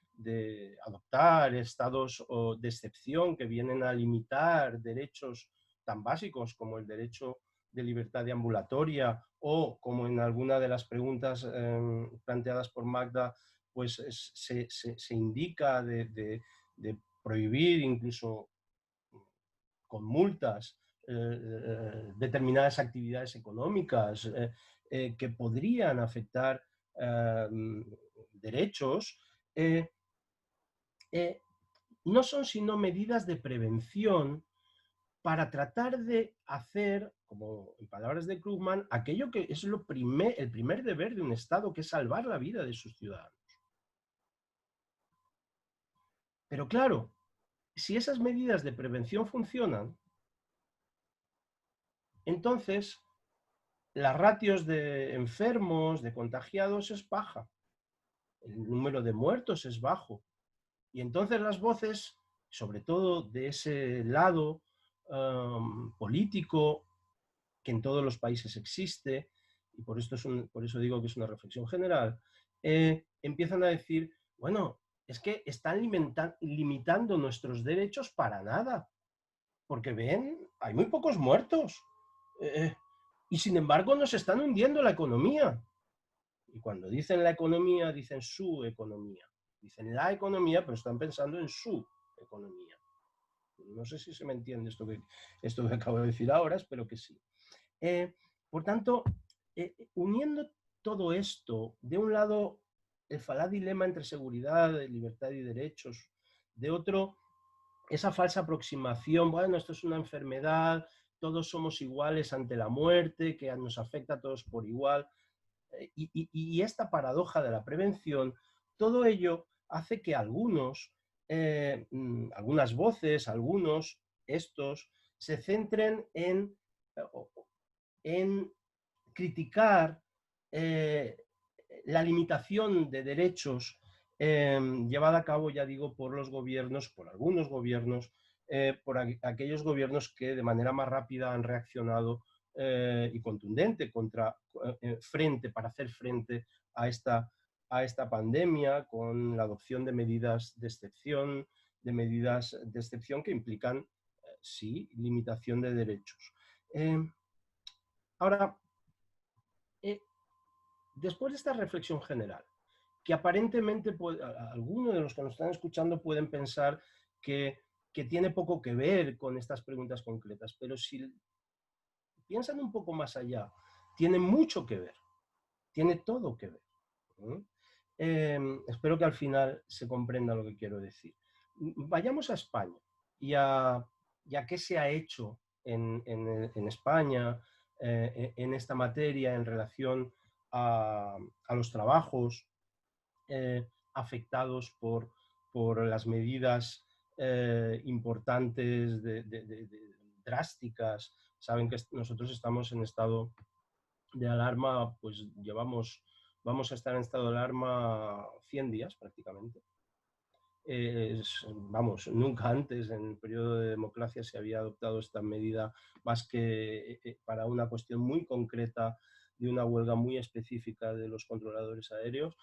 adoptar estados de excepción que vienen a limitar derechos tan básicos como el derecho de libertad de ambulatoria o, como en alguna de las preguntas planteadas por Magda, pues se indica de prohibir incluso con multas determinadas actividades económicas que podrían afectar derechos, no son sino medidas de prevención para tratar de hacer, como en palabras de Krugman, aquello que es el primer deber de un Estado, que es salvar la vida de sus ciudadanos. Pero claro, si esas medidas de prevención funcionan, entonces las ratios de enfermos, de contagiados es baja, el número de muertos es bajo. Y entonces las voces, sobre todo de ese lado político, que en todos los países existe, y por eso digo que es una reflexión general, empiezan a decir, bueno, es que están limitando nuestros derechos para nada, porque ven, hay muy pocos muertos, y sin embargo nos están hundiendo la economía. Y cuando dicen la economía, dicen su economía. Dicen la economía, pero están pensando en su economía. No sé si se me entiende esto que acabo de decir ahora, espero que sí. Por tanto, uniendo todo esto, de un lado, el falaz dilema entre seguridad, libertad y derechos, de otro, esa falsa aproximación, bueno, esto es una enfermedad, todos somos iguales ante la muerte, que nos afecta a todos por igual, y esta paradoja de la prevención, todo ello hace que algunas voces, estos, se centren en criticar la limitación de derechos llevada a cabo, ya digo, por los gobiernos, por algunos gobiernos, por aquellos gobiernos que de manera más rápida han reaccionado y contundente para hacer frente a esta pandemia, con la adopción de medidas de excepción, que implican, sí, limitación de derechos. Ahora, después de esta reflexión general, que aparentemente algunos de los que nos están escuchando pueden pensar que tiene poco que ver con estas preguntas concretas, pero si piensan un poco más allá, tiene mucho que ver, tiene todo que ver. Espero que al final se comprenda lo que quiero decir. Vayamos a España y a qué se ha hecho en España en esta materia en relación a los trabajos afectados por las medidas importantes, drásticas. Saben que nosotros estamos en estado de alarma, pues vamos a estar en estado de alarma 100 días prácticamente. Vamos, nunca antes en el periodo de democracia se había adoptado esta medida más que para una cuestión muy concreta de una huelga muy específica de los controladores aéreos,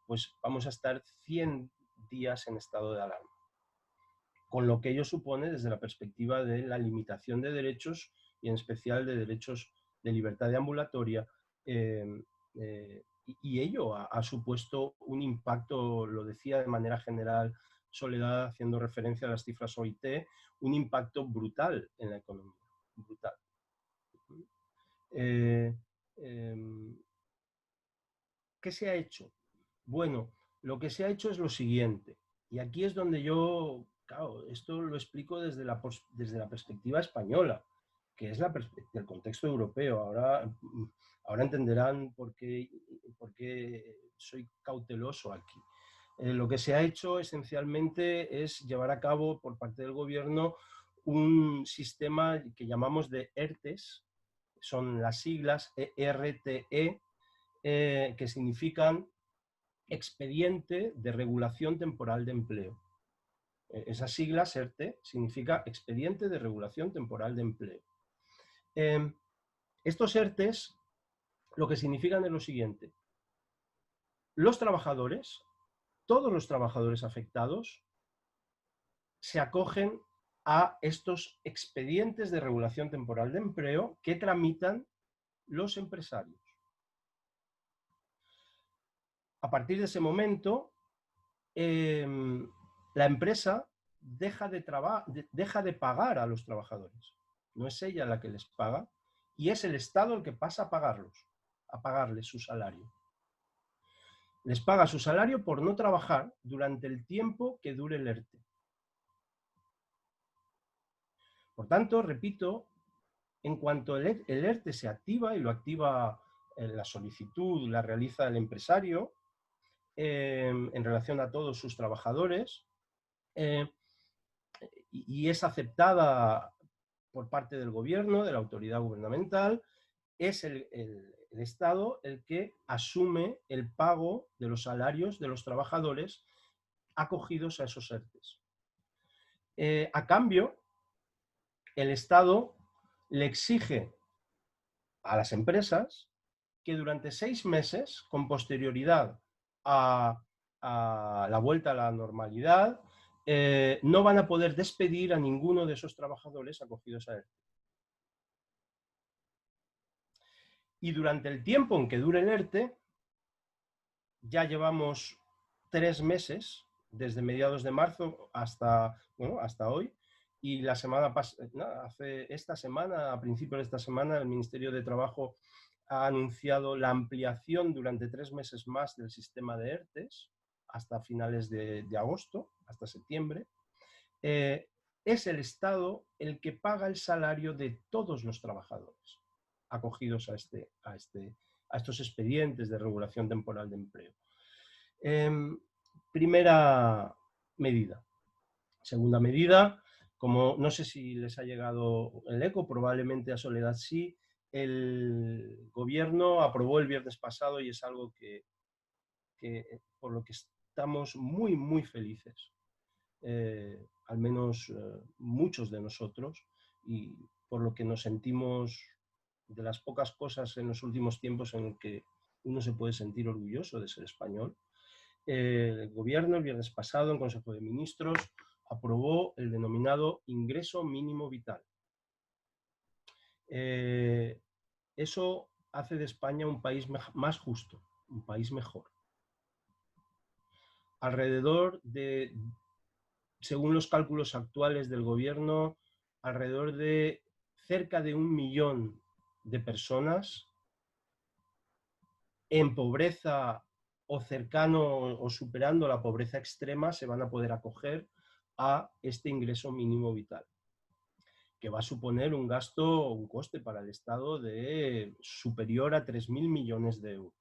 pues vamos a estar 100 días en estado de alarma. Con lo que ello supone desde la perspectiva de la limitación de derechos y en especial de derechos de libertad deambulatoria, y ello ha supuesto un impacto, lo decía de manera general Soledad, haciendo referencia a las cifras OIT, un impacto brutal en la economía, brutal. ¿Qué se ha hecho? Bueno, lo que se ha hecho es lo siguiente, y aquí es donde yo, claro, esto lo explico desde la perspectiva española, que es el contexto europeo. Ahora entenderán por qué soy cauteloso aquí. Lo que se ha hecho esencialmente es llevar a cabo por parte del gobierno un sistema que llamamos de ERTES, son las siglas ERTE, que significan Expediente de Regulación Temporal de Empleo. Esas siglas, ERTE, significa Expediente de Regulación Temporal de Empleo. Estos ERTES lo que significan es lo siguiente. Los trabajadores, todos los trabajadores afectados, se acogen a estos expedientes de regulación temporal de empleo que tramitan los empresarios. A partir de ese momento, la empresa deja de pagar a los trabajadores. No es ella la que les paga y es el Estado el que pasa a pagarles su salario. Les paga su salario por no trabajar durante el tiempo que dure el ERTE. Por tanto, repito, en cuanto el ERTE se activa, y lo activa la solicitud, la realiza el empresario, en relación a todos sus trabajadores, y es aceptada por parte del gobierno, de la autoridad gubernamental, es el Estado el que asume el pago de los salarios de los trabajadores acogidos a esos ERTES. A cambio, el Estado le exige a las empresas que durante 6 meses, con posterioridad a la vuelta a la normalidad, no van a poder despedir a ninguno de esos trabajadores acogidos a ERTE. Y durante el tiempo en que dure el ERTE, ya llevamos 3 meses, desde mediados de marzo hasta hoy, y esta semana, a principios de esta semana, el Ministerio de Trabajo ha anunciado la ampliación durante 3 meses más del sistema de ERTES, hasta finales de agosto, hasta septiembre. Es el Estado el que paga el salario de todos los trabajadores acogidos a estos expedientes de regulación temporal de empleo. Primera medida. Segunda medida, como no sé si les ha llegado el eco, probablemente a Soledad sí, el gobierno aprobó el viernes pasado, y es algo que por lo que estamos muy, muy felices, al menos muchos de nosotros, y por lo que nos sentimos de las pocas cosas en los últimos tiempos en el que uno se puede sentir orgulloso de ser español. El gobierno el viernes pasado en Consejo de Ministros aprobó el denominado ingreso mínimo vital. Eso hace de España un país más justo, un país mejor. Alrededor de, según los cálculos actuales del gobierno, alrededor de cerca de 1 millón de personas en pobreza o cercano o superando la pobreza extrema se van a poder acoger a este ingreso mínimo vital. que va a suponer un gasto, un coste para el Estado de superior a 3.000 millones de euros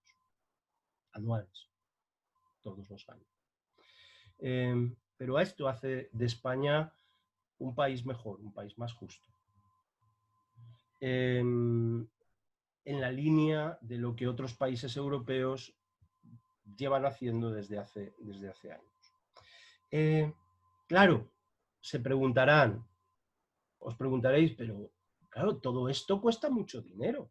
anuales, todos los años. Pero esto hace de España un país mejor, un país más justo. En la línea de lo que otros países europeos llevan haciendo desde hace años. Claro, os preguntaréis, pero claro, todo esto cuesta mucho dinero.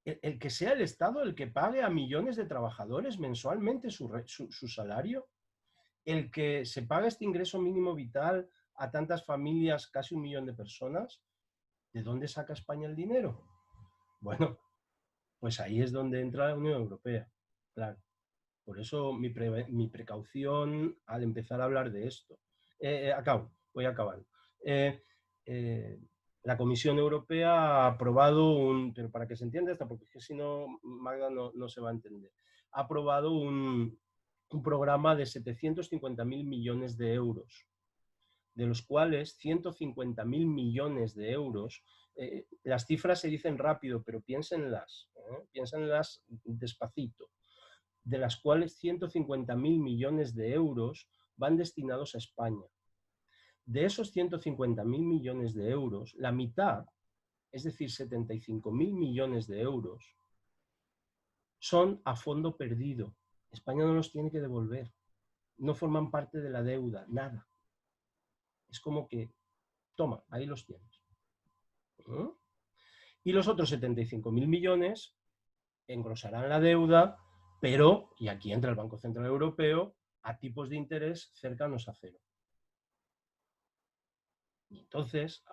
El que sea el Estado el que pague a millones de trabajadores mensualmente su salario, el que se pague este ingreso mínimo vital a tantas familias, casi 1 millón de personas, ¿de dónde saca España el dinero? Bueno, pues ahí es donde entra la Unión Europea, claro. Por eso mi precaución al empezar a hablar de esto. Voy acabando. La Comisión Europea ha aprobado pero para que se entienda esto, porque es que si no, Magda no se va a entender, ha aprobado un programa de 750.000 millones de euros, de los cuales 150.000 millones de euros, las cifras se dicen rápido, pero piénsenlas despacito, de las cuales 150.000 millones de euros van destinados a España. De esos 150.000 millones de euros, la mitad, es decir, 75.000 millones de euros, son a fondo perdido. España no los tiene que devolver. No forman parte de la deuda, nada. Es como que, toma, ahí los tienes. Y los otros 75.000 millones engrosarán la deuda, pero, y aquí entra el Banco Central Europeo, a tipos de interés cercanos a cero. Entonces,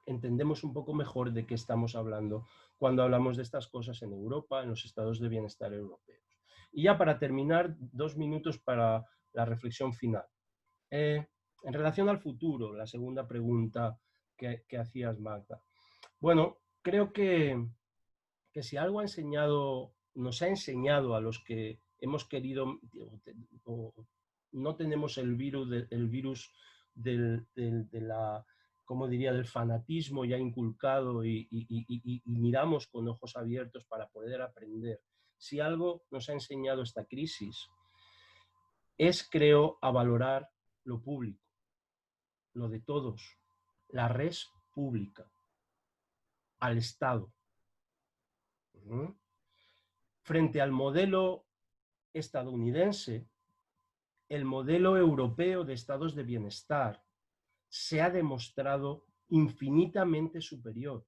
entendemos un poco mejor de qué estamos hablando cuando hablamos de estas cosas en Europa, en los estados de bienestar europeos. Y ya para terminar, 2 minutos para la reflexión final. En relación al futuro, la segunda pregunta que hacías, Magda. Bueno, creo que si algo nos ha enseñado a los que hemos querido, o no tenemos el virus ¿cómo diría?, del fanatismo ya inculcado y miramos con ojos abiertos para poder aprender. Si algo nos ha enseñado esta crisis es, creo, a valorar lo público, lo de todos, la res pública, al Estado. Frente al modelo estadounidense, el modelo europeo de estados de bienestar se ha demostrado infinitamente superior.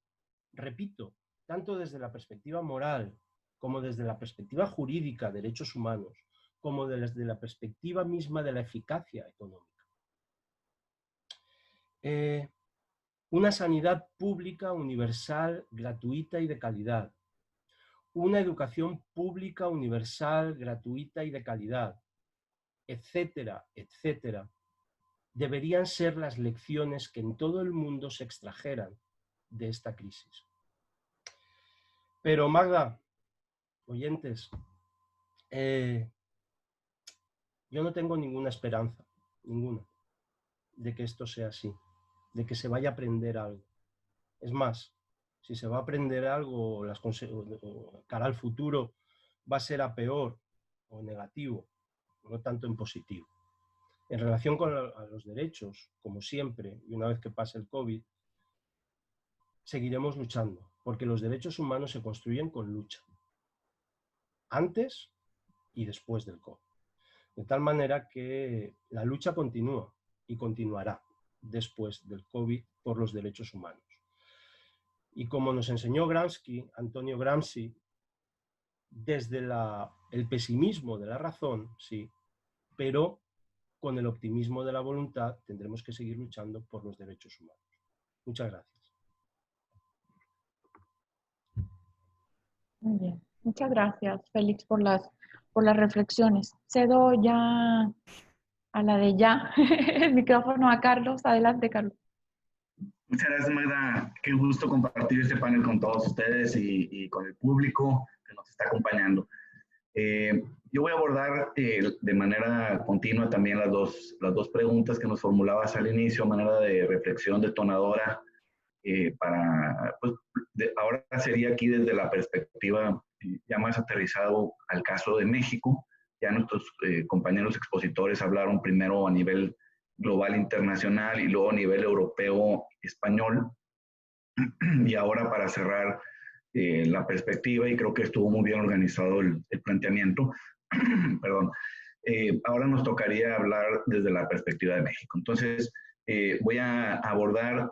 Repito, tanto desde la perspectiva moral, como desde la perspectiva jurídica, derechos humanos, como desde la perspectiva misma de la eficacia económica. Una sanidad pública, universal, gratuita y de calidad. Una educación pública, universal, gratuita y de calidad, etcétera, etcétera, deberían ser las lecciones que en todo el mundo se extrajeran de esta crisis. Pero, Magda, oyentes, yo no tengo ninguna esperanza, ninguna, de que esto sea así, de que se vaya a aprender algo. Es más, si se va a aprender algo, cara al futuro, va a ser a peor o negativo, no tanto en positivo. En relación con los derechos, como siempre, y una vez que pase el COVID, seguiremos luchando, porque los derechos humanos se construyen con lucha, antes y después del COVID. De tal manera que la lucha continúa y continuará después del COVID por los derechos humanos. Y como nos enseñó Antonio Gramsci, desde el pesimismo de la razón, sí, pero con el optimismo de la voluntad tendremos que seguir luchando por los derechos humanos. Muchas gracias. Muy bien. Muchas gracias, Félix, por las reflexiones. Cedo ya a la de ya el micrófono a Carlos. Adelante, Carlos. Muchas gracias, Magda. Qué gusto compartir este panel con todos ustedes y con el público que nos está acompañando. Yo voy a abordar de manera continua también las dos preguntas que nos formulabas al inicio, a manera de reflexión detonadora, pues, ahora sería aquí desde la perspectiva ya más aterrizado al caso de México. Ya nuestros compañeros expositores hablaron primero a nivel global internacional y luego a nivel europeo español. Y ahora, para cerrar la perspectiva, y creo que estuvo muy bien organizado el planteamiento, perdón, ahora nos tocaría hablar desde la perspectiva de México. Entonces, voy a abordar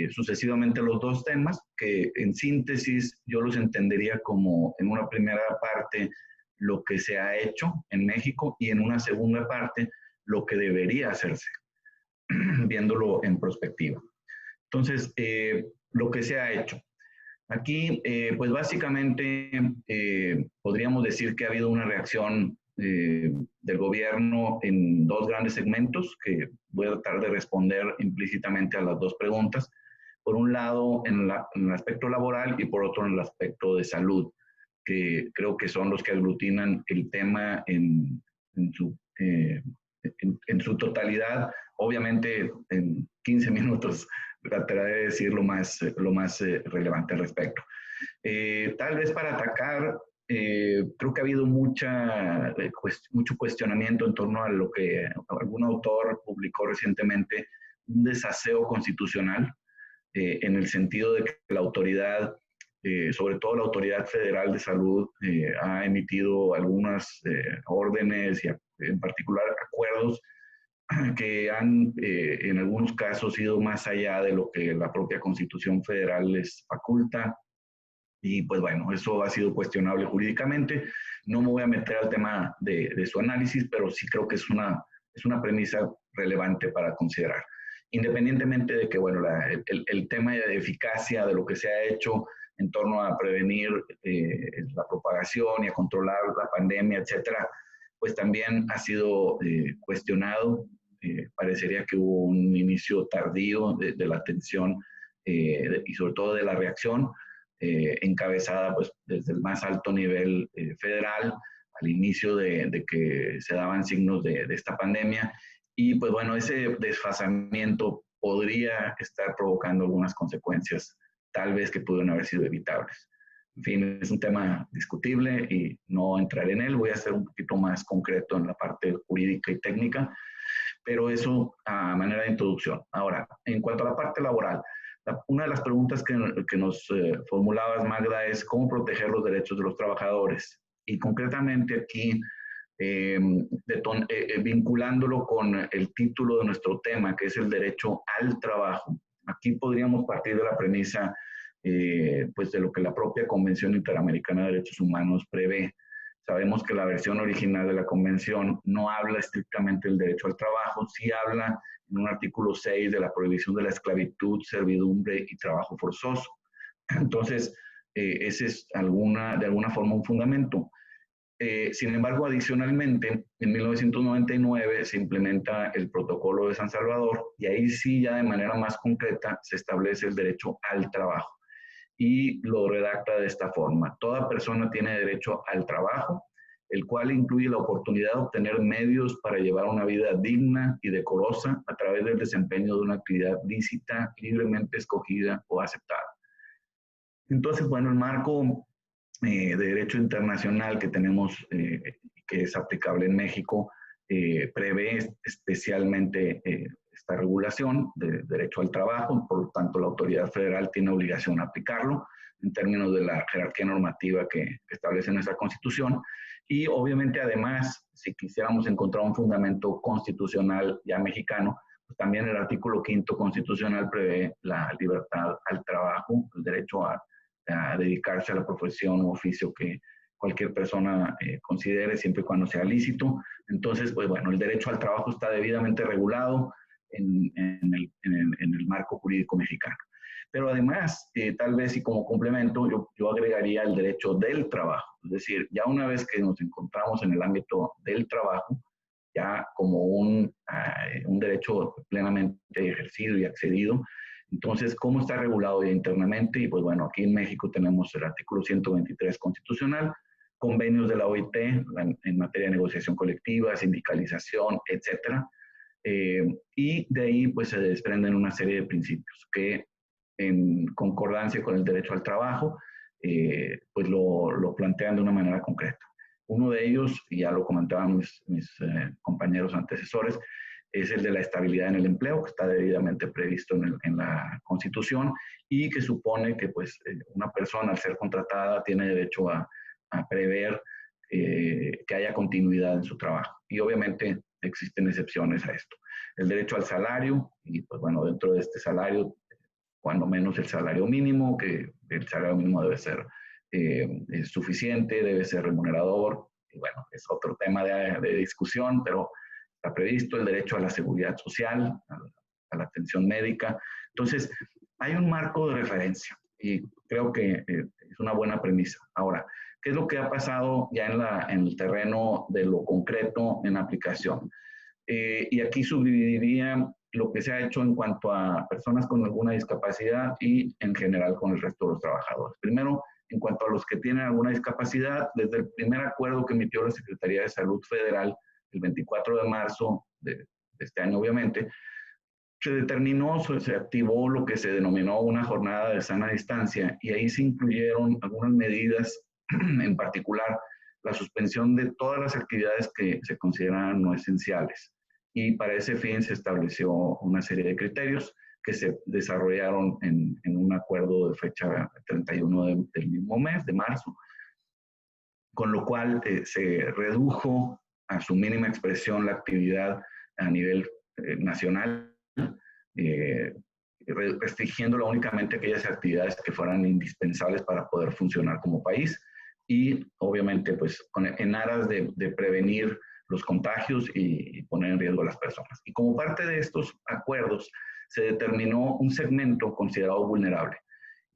sucesivamente los dos temas, que en síntesis yo los entendería como, en una primera parte, lo que se ha hecho en México, y en una segunda parte, lo que debería hacerse, viéndolo en perspectiva. Entonces, lo que se ha hecho. Aquí, pues básicamente, podríamos decir que ha habido una reacción del gobierno en dos grandes segmentos, que voy a tratar de responder implícitamente a las dos preguntas. Por un lado, en el aspecto laboral, y por otro, en el aspecto de salud, que creo que son los que aglutinan el tema en su totalidad. Obviamente, en 15 minutos trataré de decir lo más relevante al respecto. Tal vez para atacar, creo que ha habido mucho cuestionamiento en torno a lo que algún autor publicó recientemente, un desaseo constitucional, en el sentido de que la autoridad, sobre todo la Autoridad Federal de Salud, ha emitido algunas órdenes y en particular acuerdos que han en algunos casos ido más allá de lo que la propia Constitución Federal les faculta. Y pues bueno, eso ha sido cuestionable jurídicamente. No me voy a meter al tema de su análisis, pero sí creo que es una premisa relevante para considerar. Independientemente de que, bueno, el tema de eficacia de lo que se ha hecho en torno a prevenir la propagación y a controlar la pandemia, etcétera, pues también ha sido cuestionado. Parecería que hubo un inicio tardío de la atención y sobre todo de la reacción, encabezada pues desde el más alto nivel federal al inicio de que se daban signos de esta pandemia. Y pues bueno, ese desfasamiento podría estar provocando algunas consecuencias, tal vez que pudieron haber sido evitables. En fin, es un tema discutible y no entraré en él. Voy a ser un poquito más concreto en la parte jurídica y técnica, pero eso a manera de introducción. Ahora, en cuanto a la parte laboral, una de las preguntas que nos formulabas, Magda, es cómo proteger los derechos de los trabajadores. Y concretamente aquí, vinculándolo con el título de nuestro tema, que es el derecho al trabajo. Aquí podríamos partir de la premisa pues de lo que la propia Convención Interamericana de Derechos Humanos prevé. Sabemos que la versión original de la Convención no habla estrictamente del derecho al trabajo, sí habla en un artículo 6 de la prohibición de la esclavitud, servidumbre y trabajo forzoso. Entonces, ese es de alguna forma un fundamento. Sin embargo, adicionalmente, en 1999 se implementa el Protocolo de San Salvador, y ahí sí, ya de manera más concreta, se establece el derecho al trabajo. Y lo redacta de esta forma: toda persona tiene derecho al trabajo, el cual incluye la oportunidad de obtener medios para llevar una vida digna y decorosa a través del desempeño de una actividad lícita, libremente escogida o aceptada. Entonces, bueno, el marco de derecho internacional que tenemos, que es aplicable en México, prevé especialmente esta regulación de derecho al trabajo. Por lo tanto, la autoridad federal tiene obligación de aplicarlo en términos de la jerarquía normativa que establece nuestra Constitución. Y obviamente, además, si quisiéramos encontrar un fundamento constitucional ya mexicano, pues también el artículo 5º constitucional prevé la libertad al trabajo, el derecho a dedicarse a la profesión o oficio que cualquier persona considere, siempre y cuando sea lícito. Entonces, pues bueno, el derecho al trabajo está debidamente regulado en el marco jurídico mexicano. Pero además, tal vez y como complemento, yo agregaría el derecho del trabajo. Es decir, ya una vez que nos encontramos en el ámbito del trabajo, ya como un derecho plenamente ejercido y accedido, entonces, ¿cómo está regulado ya internamente? Y pues bueno, aquí en México tenemos el artículo 123 constitucional, convenios de la OIT en materia de negociación colectiva, sindicalización, etcétera. Y de ahí pues se desprenden una serie de principios que en concordancia con el derecho al trabajo pues lo plantean de una manera concreta. Uno de ellos, y ya lo comentaban mis compañeros antecesores, es el de la estabilidad en el empleo, que está debidamente previsto en la Constitución y que supone que pues, una persona al ser contratada tiene derecho a prever que haya continuidad en su trabajo. Y obviamente existen excepciones a esto. El derecho al salario, y pues bueno, dentro de este salario, cuando menos el salario mínimo, que el salario mínimo debe ser suficiente, debe ser remunerador, y bueno, es otro tema de discusión, pero está previsto el derecho a la seguridad social, a la atención médica. Entonces, hay un marco de referencia y creo que es una buena premisa. Ahora, ¿qué es lo que ha pasado ya en el terreno de lo concreto en aplicación? Y aquí subdividiría lo que se ha hecho en cuanto a personas con alguna discapacidad y en general con el resto de los trabajadores. Primero, en cuanto a los que tienen alguna discapacidad, desde el primer acuerdo que emitió la Secretaría de Salud Federal, el 24 de marzo de este año, obviamente, se determinó, se activó lo que se denominó una jornada de sana distancia y ahí se incluyeron algunas medidas, en particular la suspensión de todas las actividades que se consideran no esenciales. Y para ese fin se estableció una serie de criterios que se desarrollaron en un acuerdo de fecha 31 del mismo mes, de marzo, con lo cual se redujo a su mínima expresión la actividad a nivel nacional, restringiéndola únicamente a aquellas actividades que fueran indispensables para poder funcionar como país y obviamente pues en aras de prevenir los contagios y poner en riesgo a las personas. Y como parte de estos acuerdos se determinó un segmento considerado vulnerable.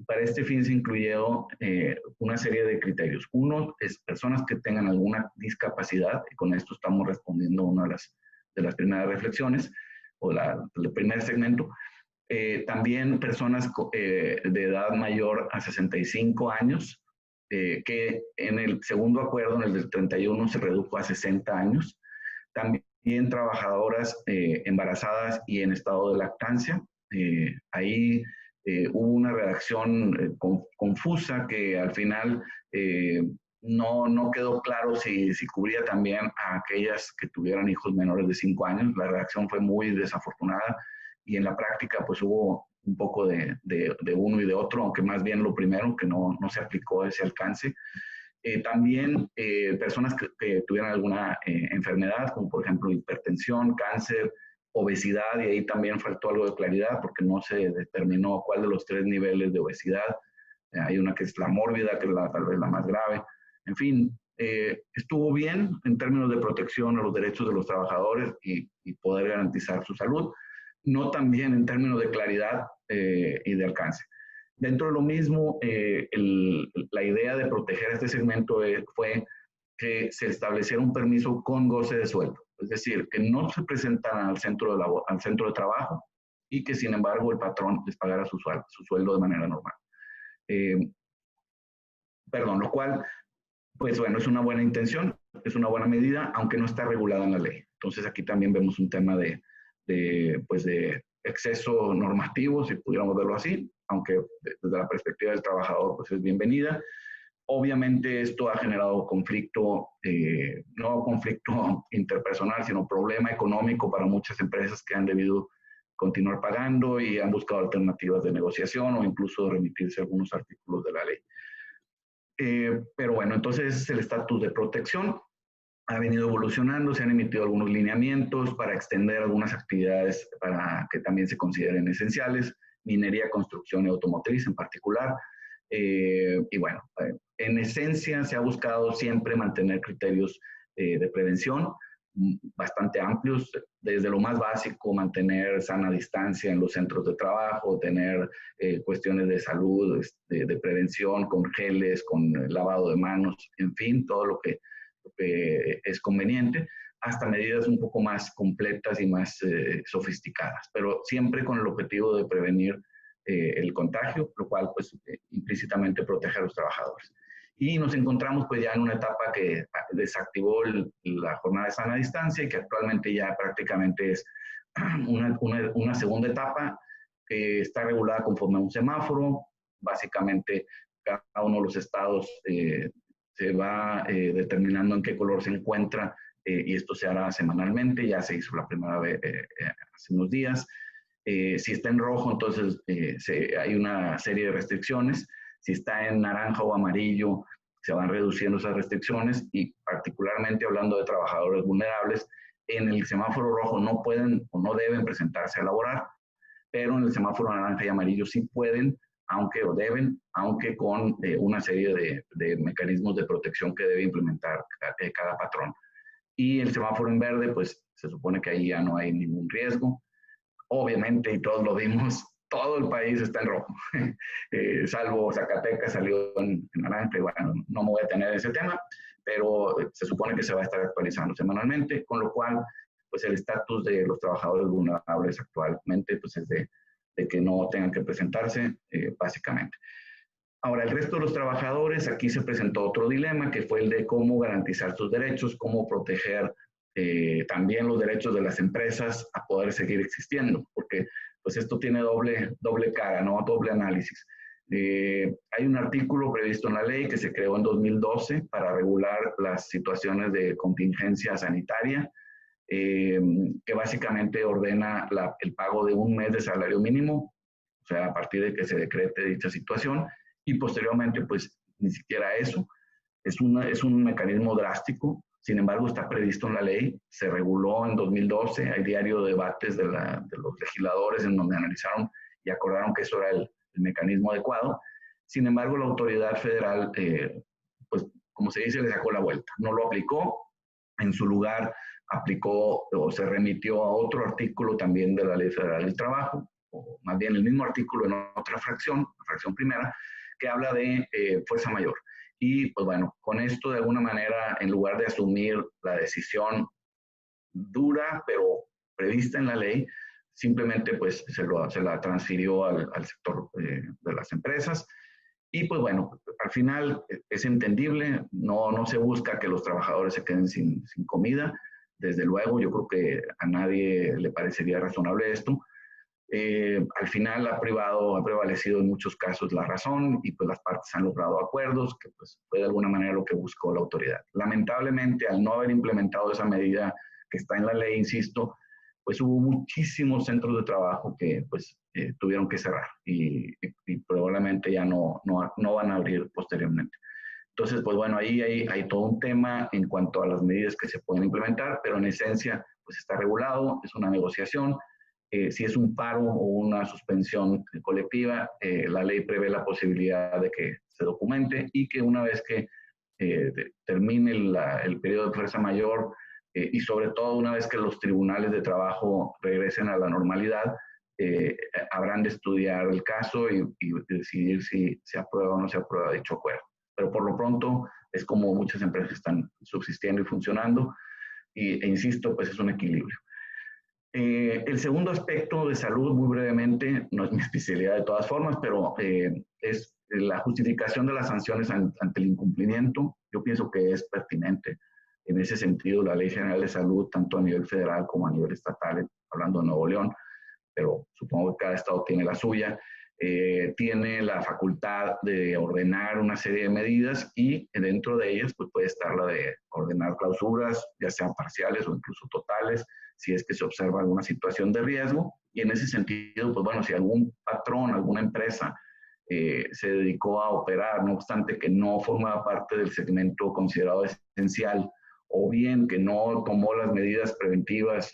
Para este fin se incluyó una serie de criterios. Uno es personas que tengan alguna discapacidad, y con esto estamos respondiendo a una de las primeras reflexiones, o el primer segmento. También personas de edad mayor a 65 años, que en el segundo acuerdo, en el del 31, se redujo a 60 años. También trabajadoras embarazadas y en estado de lactancia. Ahí hubo una redacción confusa que al final no quedó claro si cubría también a aquellas que tuvieran hijos menores de 5 años. La redacción fue muy desafortunada y en la práctica pues hubo un poco de uno y de otro, aunque más bien lo primero, que no se aplicó ese alcance. También personas que tuvieran alguna enfermedad, como por ejemplo hipertensión, cáncer, obesidad, y ahí también faltó algo de claridad porque no se determinó cuál de los 3 niveles de obesidad. Hay una que es la mórbida, que es tal vez la más grave. En fin, estuvo bien en términos de protección a los derechos de los trabajadores y poder garantizar su salud, no tan bien en términos de claridad y de alcance. Dentro de lo mismo, la idea de proteger este segmento fue que se estableciera un permiso con goce de sueldo, es decir, que no se presentaran al centro de trabajo y que sin embargo el patrón les pagara su sueldo de manera normal. Lo cual, pues bueno, es una buena intención, es una buena medida, aunque no está regulada en la ley. Entonces aquí también vemos un tema de exceso normativo, si pudiéramos verlo así, aunque desde la perspectiva del trabajador pues es bienvenida. Obviamente esto ha generado conflicto, no conflicto interpersonal, sino problema económico para muchas empresas que han debido continuar pagando y han buscado alternativas de negociación o incluso remitirse a algunos artículos de la ley. Pero bueno, entonces ese es el estatus de protección. Ha venido evolucionando, se han emitido algunos lineamientos para extender algunas actividades para que también se consideren esenciales, minería, construcción y automotriz en particular. Y bueno, en esencia se ha buscado siempre mantener criterios de prevención bastante amplios, desde lo más básico, mantener sana distancia en los centros de trabajo, tener cuestiones de salud, de prevención con geles, con lavado de manos, en fin, todo lo que es conveniente, hasta medidas un poco más completas y más sofisticadas, pero siempre con el objetivo de prevenir el contagio, lo cual pues implícitamente protege a los trabajadores. Y nos encontramos pues ya en una etapa que desactivó la jornada de sana distancia y que actualmente ya prácticamente es una segunda etapa que está regulada conforme a un semáforo. Básicamente cada uno de los estados se va determinando en qué color se encuentra y esto se hará semanalmente. Ya se hizo la primera vez hace unos días. Si está en rojo, entonces hay una serie de restricciones. Si está en naranja o amarillo, se van reduciendo esas restricciones y particularmente hablando de trabajadores vulnerables, en el semáforo rojo no pueden o no deben presentarse a laborar, pero en el semáforo naranja y amarillo sí pueden, aunque o deben, aunque con una serie de mecanismos de protección que debe implementar cada patrón. Y el semáforo en verde, pues se supone que ahí ya no hay ningún riesgo. Obviamente, y todos lo vimos, todo el país está en rojo, salvo Zacatecas salió en naranja, y bueno, no me voy a tener ese tema, pero se supone que se va a estar actualizando semanalmente, con lo cual, pues el estatus de los trabajadores vulnerables actualmente, pues es de que no tengan que presentarse, básicamente. Ahora, el resto de los trabajadores, aquí se presentó otro dilema, que fue el de cómo garantizar sus derechos, cómo proteger también los derechos de las empresas a poder seguir existiendo, porque pues esto tiene doble cara, ¿no? Doble análisis. Hay un artículo previsto en la ley que se creó en 2012 para regular las situaciones de contingencia sanitaria, que básicamente ordena el pago de un mes de salario mínimo, o sea, a partir de que se decrete dicha situación, y posteriormente, pues, ni siquiera eso. Es un mecanismo drástico, sin embargo, está previsto en la ley, se reguló en 2012, hay diario de debates de los legisladores en donde analizaron y acordaron que eso era el mecanismo adecuado. Sin embargo, la autoridad federal, pues, como se dice, le sacó la vuelta, no lo aplicó, en su lugar aplicó o se remitió a otro artículo también de la Ley Federal del Trabajo, o más bien el mismo artículo en otra fracción, la fracción primera, que habla de fuerza mayor. Y pues bueno, con esto de alguna manera, en lugar de asumir la decisión dura, pero prevista en la ley, simplemente pues se la transfirió al sector de las empresas. Y pues bueno, al final es entendible, no se busca que los trabajadores se queden sin comida. Desde luego, yo creo que a nadie le parecería razonable esto. Al final ha prevalecido en muchos casos la razón y pues las partes han logrado acuerdos, que pues fue de alguna manera lo que buscó la autoridad. Lamentablemente, al no haber implementado esa medida que está en la ley, insisto, pues hubo muchísimos centros de trabajo que pues tuvieron que cerrar y probablemente ya no van a abrir posteriormente. Entonces, pues bueno, ahí hay todo un tema en cuanto a las medidas que se pueden implementar, pero en esencia pues está regulado, es una negociación. Si es un paro o una suspensión colectiva, la ley prevé la posibilidad de que se documente y que una vez que termine el periodo de fuerza mayor y sobre todo una vez que los tribunales de trabajo regresen a la normalidad, habrán de estudiar el caso y decidir si se aprueba o no se aprueba dicho acuerdo. Pero por lo pronto es como muchas empresas están subsistiendo y funcionando e insisto, pues es un equilibrio. El segundo aspecto de salud, muy brevemente, no es mi especialidad de todas formas, pero es la justificación de las sanciones ante el incumplimiento. Yo pienso que es pertinente. En ese sentido, la Ley General de Salud, tanto a nivel federal como a nivel estatal, hablando de Nuevo León, pero supongo que cada estado tiene la suya, tiene la facultad de ordenar una serie de medidas y dentro de ellas pues, puede estar la de ordenar clausuras, ya sean parciales o incluso totales, si es que se observa alguna situación de riesgo. Y en ese sentido, pues bueno, si algún patrón, alguna empresa se dedicó a operar, no obstante que no formaba parte del segmento considerado esencial, o bien que no tomó las medidas preventivas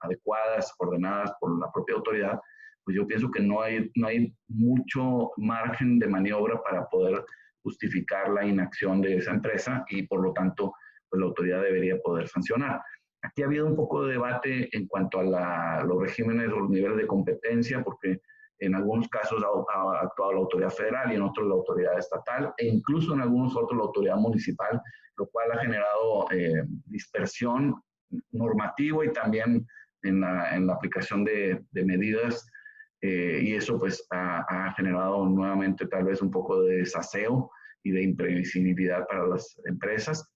adecuadas, ordenadas por la propia autoridad, pues yo pienso que no hay mucho margen de maniobra para poder justificar la inacción de esa empresa y por lo tanto pues la autoridad debería poder sancionar. Aquí ha habido un poco de debate en cuanto a los regímenes o los niveles de competencia, porque en algunos casos ha actuado la autoridad federal y en otros la autoridad estatal e incluso en algunos otros la autoridad municipal, lo cual ha generado dispersión normativa y también en la aplicación de medidas y eso pues ha generado nuevamente tal vez un poco de desaseo y de imprevisibilidad para las empresas.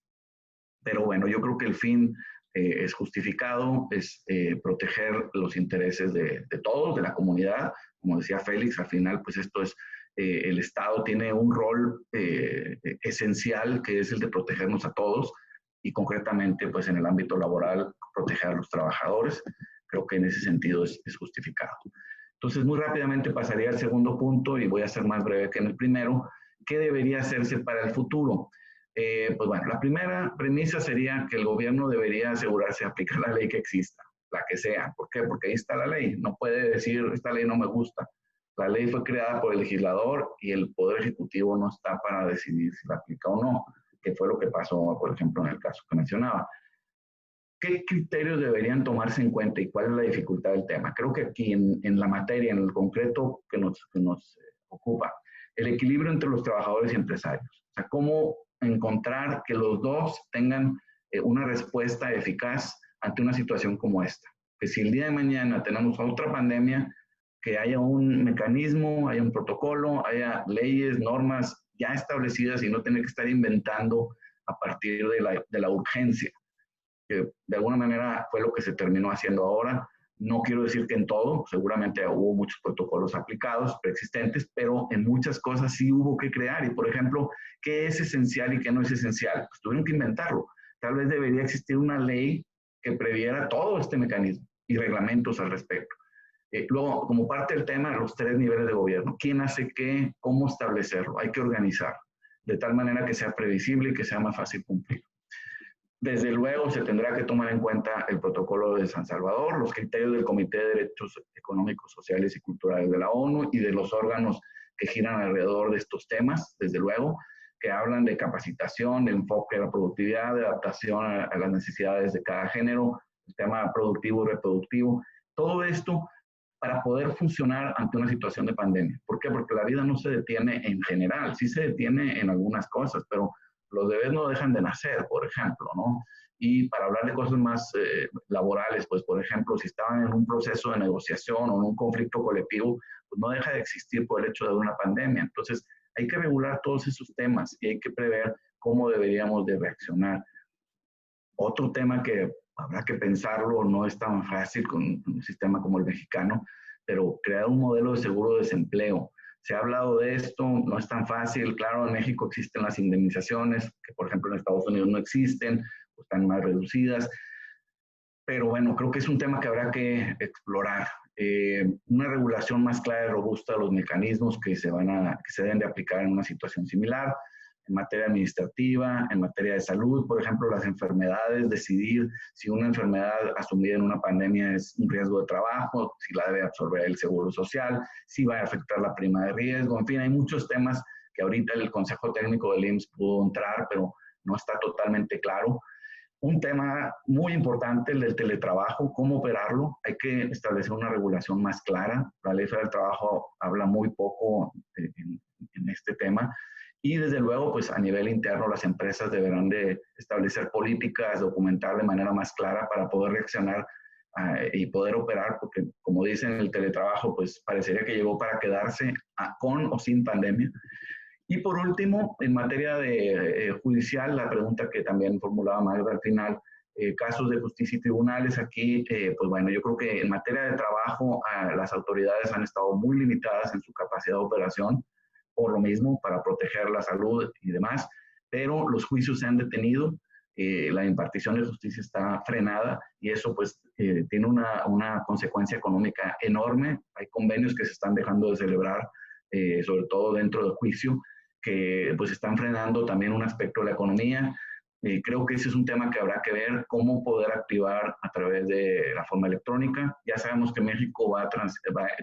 Pero bueno, yo creo que el fin es justificado, es proteger los intereses de todos, de la comunidad. Como decía Félix, al final, pues esto es, el Estado tiene un rol esencial, que es el de protegernos a todos, y concretamente, pues en el ámbito laboral, proteger a los trabajadores. Creo que en ese sentido es justificado. Entonces, muy rápidamente pasaría al segundo punto, y voy a ser más breve que en el primero. ¿Qué debería hacerse para el futuro? Pues bueno, la primera premisa sería que el gobierno debería asegurarse de aplicar la ley que exista, la que sea. ¿Por qué? Porque ahí está la ley. No puede decir, esta ley no me gusta. La ley fue creada por el legislador y el Poder Ejecutivo no está para decidir si la aplica o no, que fue lo que pasó, por ejemplo, en el caso que mencionaba. ¿Qué criterios deberían tomarse en cuenta y cuál es la dificultad del tema? Creo que aquí en la materia, en el concreto que nos ocupa, el equilibrio entre los trabajadores y empresarios. O sea, cómo encontrar que los dos tengan una respuesta eficaz ante una situación como esta. Que si el día de mañana tenemos otra pandemia, que haya un mecanismo, haya un protocolo, haya leyes, normas ya establecidas y no tener que estar inventando a partir de la urgencia, que de alguna manera fue lo que se terminó haciendo ahora. No quiero decir que en todo, seguramente hubo muchos protocolos aplicados, preexistentes, pero en muchas cosas sí hubo que crear. Y, por ejemplo, ¿qué es esencial y qué no es esencial? Pues tuvieron que inventarlo. Tal vez debería existir una ley que previera todo este mecanismo y reglamentos al respecto. Luego, como parte del tema, los 3 niveles de gobierno. ¿Quién hace qué? ¿Cómo establecerlo? Hay que organizar de tal manera que sea previsible y que sea más fácil cumplir. Desde luego, se tendrá que tomar en cuenta el protocolo de San Salvador, los criterios del Comité de Derechos Económicos, Sociales y Culturales de la ONU y de los órganos que giran alrededor de estos temas, desde luego, que hablan de capacitación, de enfoque a la productividad, de adaptación a las necesidades de cada género, el tema productivo y reproductivo. Todo esto para poder funcionar ante una situación de pandemia. ¿Por qué? Porque la vida no se detiene en general, sí se detiene en algunas cosas, pero los bebés no dejan de nacer, por ejemplo, ¿no? Y para hablar de cosas más laborales, pues, por ejemplo, si estaban en un proceso de negociación o en un conflicto colectivo, pues no deja de existir por el hecho de una pandemia. Entonces, hay que regular todos esos temas y hay que prever cómo deberíamos de reaccionar. Otro tema que habrá que pensarlo, no es tan fácil con un sistema como el mexicano, pero crear un modelo de seguro de desempleo. Se ha hablado de esto, no es tan fácil. Claro, en México existen las indemnizaciones, que por ejemplo en Estados Unidos no existen, o están más reducidas. Pero bueno, creo que es un tema que habrá que explorar. Una regulación más clara y robusta de los mecanismos que se deben de aplicar en una situación similar. En materia administrativa, en materia de salud, por ejemplo, las enfermedades, decidir si una enfermedad asumida en una pandemia es un riesgo de trabajo, si la debe absorber el seguro social, si va a afectar la prima de riesgo, en fin, hay muchos temas que ahorita el Consejo Técnico del IMSS pudo entrar, pero no está totalmente claro. Un tema muy importante, el del teletrabajo, cómo operarlo. Hay que establecer una regulación más clara. La Ley Federal del Trabajo habla muy poco en este tema. Y desde luego, pues a nivel interno, las empresas deberán de establecer políticas, documentar de manera más clara para poder reaccionar y poder operar, porque como dicen, el teletrabajo pues parecería que llegó para quedarse con o sin pandemia. Y por último, en materia de judicial, la pregunta que también formulaba Magda al final, casos de justicia y tribunales, aquí, pues bueno, yo creo que en materia de trabajo las autoridades han estado muy limitadas en su capacidad de operación, por lo mismo, para proteger la salud y demás, pero los juicios se han detenido, la impartición de justicia está frenada y eso pues tiene una consecuencia económica enorme. Hay convenios que se están dejando de celebrar, sobre todo dentro del juicio, que pues están frenando también un aspecto de la economía. Creo que ese es un tema que habrá que ver, cómo poder activar a través de la forma electrónica. Ya sabemos que México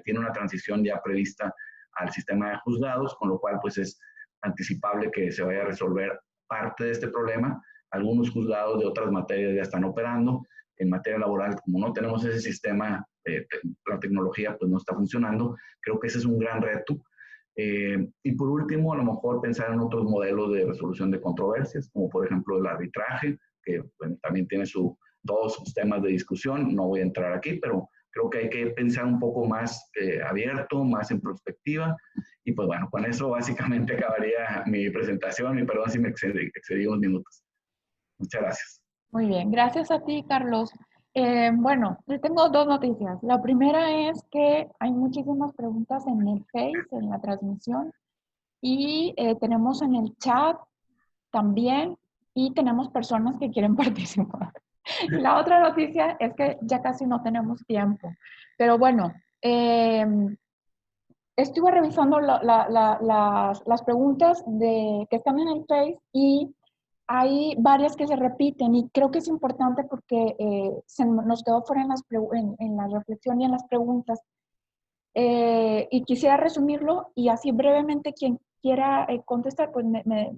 tiene una transición ya prevista al sistema de juzgados, con lo cual pues es anticipable que se vaya a resolver parte de este problema. Algunos juzgados de otras materias ya están operando. En materia laboral, como no tenemos ese sistema, la tecnología pues no está funcionando. Creo que ese es un gran reto. Y por último, a lo mejor pensar en otros modelos de resolución de controversias, como por ejemplo el arbitraje, que bueno, también tiene todos sus temas de discusión. No voy a entrar aquí, pero creo que hay que pensar un poco más abierto, más en perspectiva Y pues bueno, con eso básicamente acabaría mi presentación y perdón si me excedí unos minutos. Muchas gracias. Muy bien, gracias a ti, Carlos. Bueno, les tengo dos noticias. La primera es que hay muchísimas preguntas en el Face, en la transmisión, y tenemos en el chat también, y tenemos personas que quieren participar. Y la otra noticia es que ya casi no tenemos tiempo. Pero bueno, estuve revisando las preguntas que están en el Face y hay varias que se repiten y creo que es importante porque nos quedó fuera en la reflexión y en las preguntas. Y quisiera resumirlo y así brevemente quien quiera contestar, pues me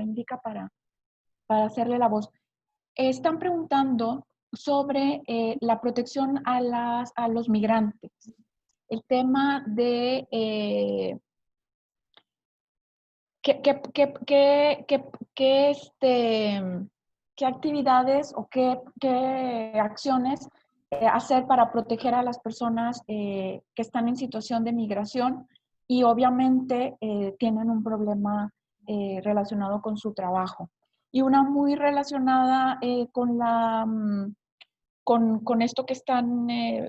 indica para hacerle la voz. Están preguntando sobre la protección a los migrantes. El tema de qué actividades o qué acciones hacer para proteger a las personas que están en situación de migración y obviamente tienen un problema relacionado con su trabajo. Y una muy relacionada con esto que están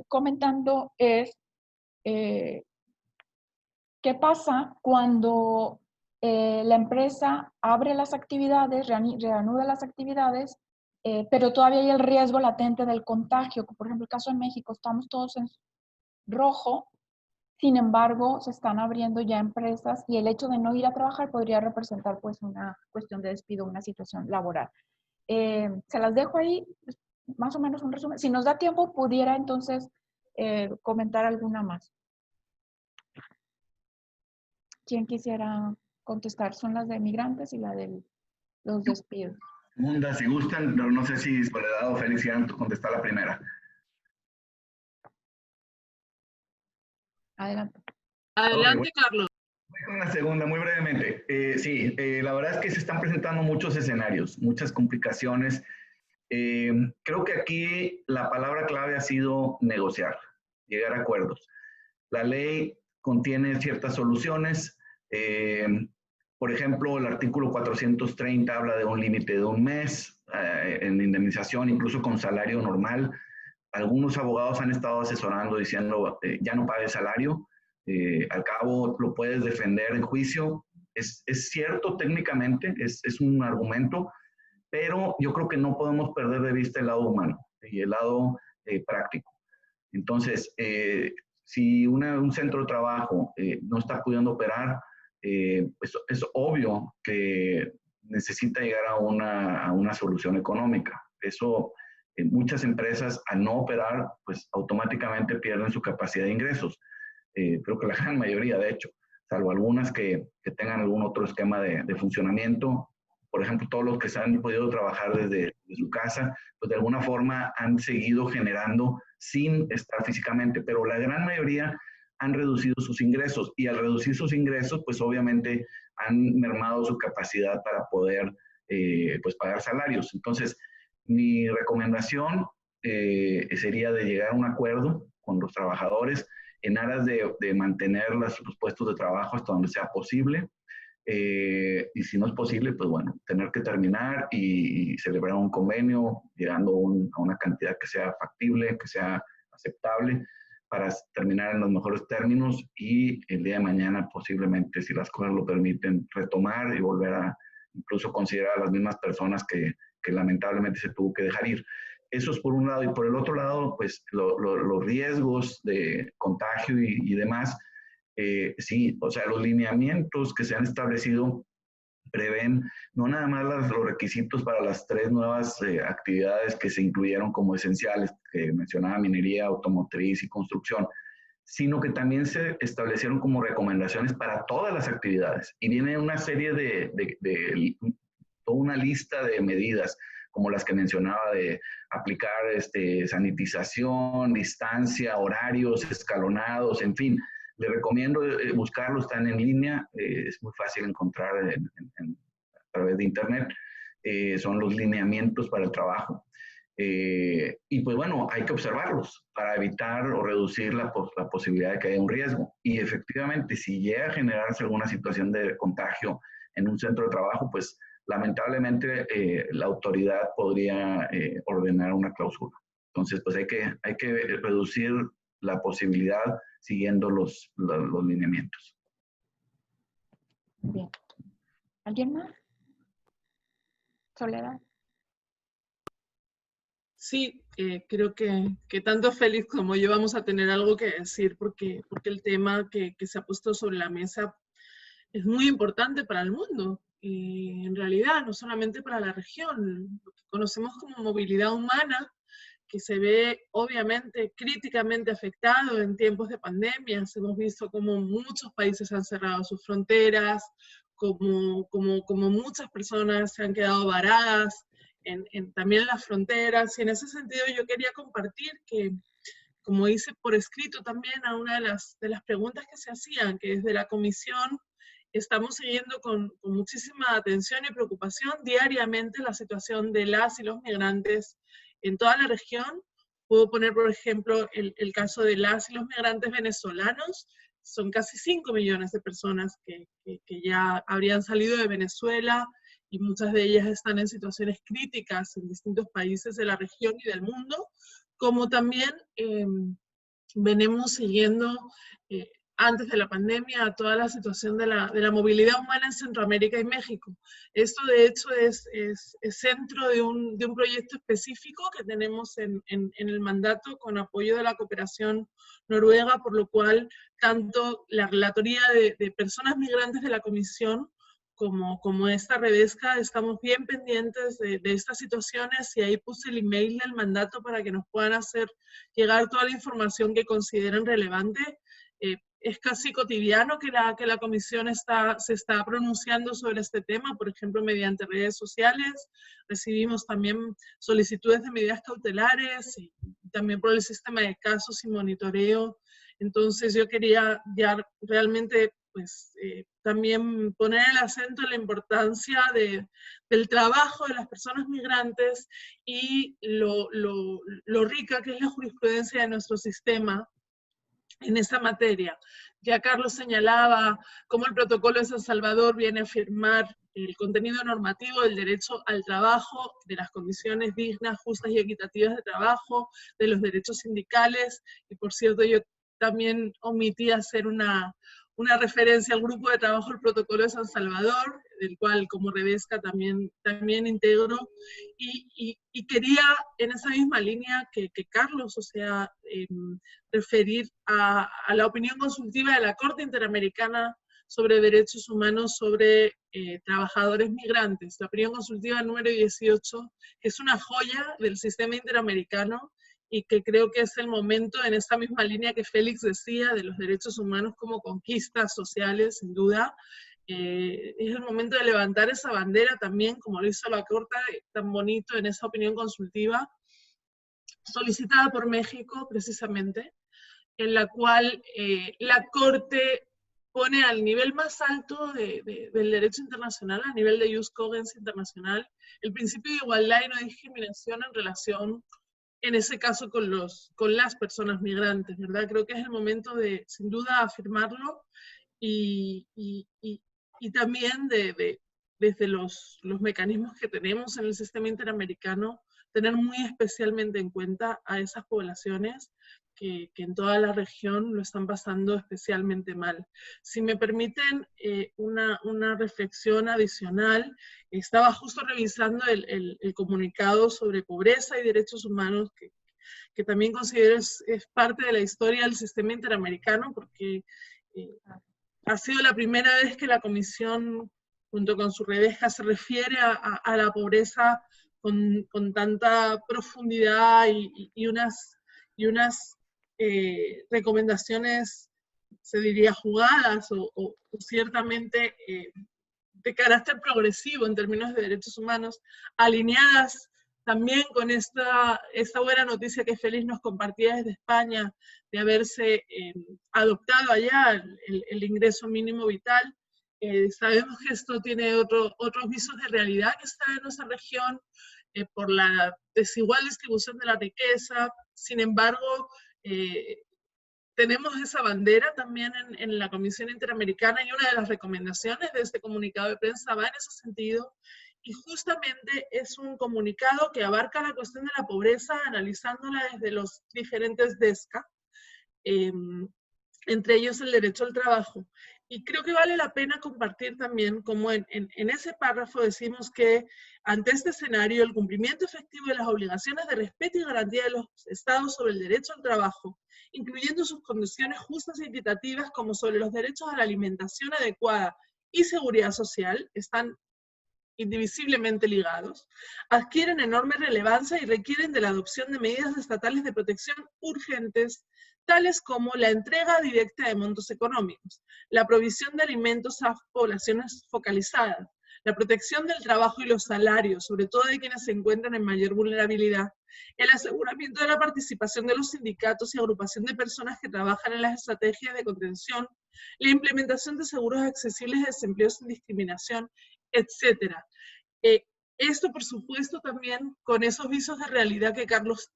comentando es ¿qué pasa cuando la empresa abre las actividades, reanuda las actividades, pero todavía hay el riesgo latente del contagio? Por ejemplo, el caso de México, estamos todos en rojo, sin embargo, se están abriendo ya empresas y el hecho de no ir a trabajar podría representar pues una cuestión de despido, una situación laboral. Se las dejo ahí, más o menos un resumen. Si nos da tiempo, pudiera entonces comentar alguna más. ¿Quién quisiera contestar? Son las de migrantes y la de los despidos. Segunda, si gustan, pero no sé si Soledad o Félix quieran contestar la primera. Adelante. Adelante, Carlos. Voy con la segunda, muy brevemente. Sí, la verdad es que se están presentando muchos escenarios, muchas complicaciones. Creo que aquí la palabra clave ha sido negociar, llegar a acuerdos. La ley contiene ciertas soluciones. Por ejemplo, el artículo 430 habla de un límite de un mes en indemnización, incluso con salario normal. Algunos abogados han estado asesorando diciendo ya no pagues salario, al cabo lo puedes defender en juicio. Es cierto técnicamente, es un argumento, pero yo creo que no podemos perder de vista el lado humano y el lado práctico. Entonces, si un centro de trabajo no está pudiendo operar, pues es obvio que necesita llegar a una solución económica. Eso, muchas empresas al no operar, pues automáticamente pierden su capacidad de ingresos. Creo que la gran mayoría, de hecho, salvo algunas que tengan algún otro esquema de funcionamiento. Por ejemplo, todos los que se han podido trabajar desde su casa, pues de alguna forma han seguido generando sin estar físicamente, pero la gran mayoría han reducido sus ingresos y al reducir sus ingresos, pues obviamente han mermado su capacidad para poder pues pagar salarios. Entonces, mi recomendación sería de llegar a un acuerdo con los trabajadores en aras de mantener los puestos de trabajo hasta donde sea posible. Y si no es posible, pues bueno, tener que terminar y celebrar un convenio, llegando a una cantidad que sea factible, que sea aceptable, para terminar en los mejores términos y el día de mañana posiblemente, si las cosas lo permiten, retomar y volver a incluso considerar a las mismas personas que lamentablemente se tuvo que dejar ir. Eso es por un lado. Y por el otro lado, pues los riesgos de contagio y demás, sí, o sea, los lineamientos que se han establecido prevén no nada más los requisitos para las 3 nuevas actividades que se incluyeron como esenciales, que mencionaba minería, automotriz y construcción, sino que también se establecieron como recomendaciones para todas las actividades. Y viene una serie toda una lista de medidas, como las que mencionaba, de aplicar sanitización, distancia, horarios escalonados, en fin. Les recomiendo buscarlo, están en línea, es muy fácil encontrar a través de internet, son los lineamientos para el trabajo. Y pues bueno, hay que observarlos para evitar o reducir la posibilidad de que haya un riesgo. Y efectivamente, si llega a generarse alguna situación de contagio en un centro de trabajo, pues lamentablemente la autoridad podría ordenar una clausura. Entonces, pues hay que reducir la posibilidad siguiendo los lineamientos. Bien. ¿Alguien más? Soledad. Sí, creo que tanto Félix como yo vamos a tener algo que decir porque el tema que se ha puesto sobre la mesa es muy importante para el mundo. Y en realidad, no solamente para la región, lo que conocemos como movilidad humana, que se ve obviamente críticamente afectado en tiempos de pandemias. Hemos visto cómo muchos países han cerrado sus fronteras, como muchas personas se han quedado varadas también en las fronteras. Y en ese sentido yo quería compartir que, como hice por escrito también a una de las preguntas que se hacían, que desde la Comisión estamos siguiendo con muchísima atención y preocupación diariamente la situación de las y los migrantes en toda la región. Puedo poner, por ejemplo, el caso de las y los migrantes venezolanos. Son casi 5 millones de personas que ya habrían salido de Venezuela, y muchas de ellas están en situaciones críticas en distintos países de la región y del mundo, como también venimos siguiendo antes de la pandemia toda la situación de la movilidad humana en Centroamérica y México. Esto de hecho es centro de un proyecto específico que tenemos en el mandato con apoyo de la cooperación noruega, por lo cual tanto la relatoría de personas migrantes de la Comisión como esta Redesca estamos bien pendientes de estas situaciones, y ahí puse el email del mandato para que nos puedan hacer llegar toda la información que consideren relevante. Es casi cotidiano que la Comisión se está pronunciando sobre este tema, por ejemplo, mediante redes sociales. Recibimos también solicitudes de medidas cautelares y también por el sistema de casos y monitoreo. Entonces yo quería ya realmente pues también poner el acento en la importancia del trabajo de las personas migrantes y lo rica que es la jurisprudencia de nuestro sistema en esa materia. Ya Carlos señalaba cómo el protocolo de San Salvador viene a afirmar el contenido normativo del derecho al trabajo, de las condiciones dignas, justas y equitativas de trabajo, de los derechos sindicales, y por cierto yo también omití hacer una referencia al grupo de trabajo del protocolo de San Salvador, del cual como Redesca también integro, y quería en esa misma línea que Carlos, o sea, referir a la opinión consultiva de la Corte Interamericana sobre Derechos Humanos sobre trabajadores migrantes, la opinión consultiva número 18, que es una joya del sistema interamericano, y que creo que es el momento, en esta misma línea que Félix decía, de los derechos humanos como conquistas sociales, sin duda, es el momento de levantar esa bandera también, como lo hizo la Corte, tan bonito en esa opinión consultiva, solicitada por México, precisamente, en la cual la Corte pone al nivel más alto del derecho internacional, a nivel de jus cogens internacional, el principio de igualdad y no discriminación en relación, en ese caso, con las personas migrantes, ¿verdad? Creo que es el momento de, sin duda, afirmarlo, y también desde los mecanismos que tenemos en el sistema interamericano, tener muy especialmente en cuenta a esas poblaciones que en toda la región lo están pasando especialmente mal. Si me permiten una reflexión adicional, estaba justo revisando el comunicado sobre pobreza y derechos humanos, que también considero es parte de la historia del sistema interamericano, porque ha sido la primera vez que la Comisión, junto con su Redesca, se refiere a la pobreza con tanta profundidad y unas recomendaciones, se diría, jugadas o ciertamente de carácter progresivo en términos de derechos humanos, alineadas también con esta buena noticia que Félix nos compartía desde España, de haberse adoptado allá el ingreso mínimo vital. Sabemos que esto tiene otros visos de realidad que está en nuestra región, por la desigual distribución de la riqueza. Sin embargo, tenemos esa bandera también en la Comisión Interamericana, y una de las recomendaciones de este comunicado de prensa va en ese sentido, y justamente es un comunicado que abarca la cuestión de la pobreza, analizándola desde los diferentes DESCA, entre ellos el derecho al trabajo. Y creo que vale la pena compartir también cómo en ese párrafo decimos que ante este escenario el cumplimiento efectivo de las obligaciones de respeto y garantía de los estados sobre el derecho al trabajo, incluyendo sus condiciones justas y equitativas como sobre los derechos a la alimentación adecuada y seguridad social, están indivisiblemente ligados, adquieren enorme relevancia y requieren de la adopción de medidas estatales de protección urgentes, tales como la entrega directa de montos económicos, la provisión de alimentos a poblaciones focalizadas, la protección del trabajo y los salarios, sobre todo de quienes se encuentran en mayor vulnerabilidad, el aseguramiento de la participación de los sindicatos y agrupación de personas que trabajan en las estrategias de contención, la implementación de seguros accesibles de desempleo sin discriminación, etc. Esto, por supuesto, también con esos visos de realidad que Carlos,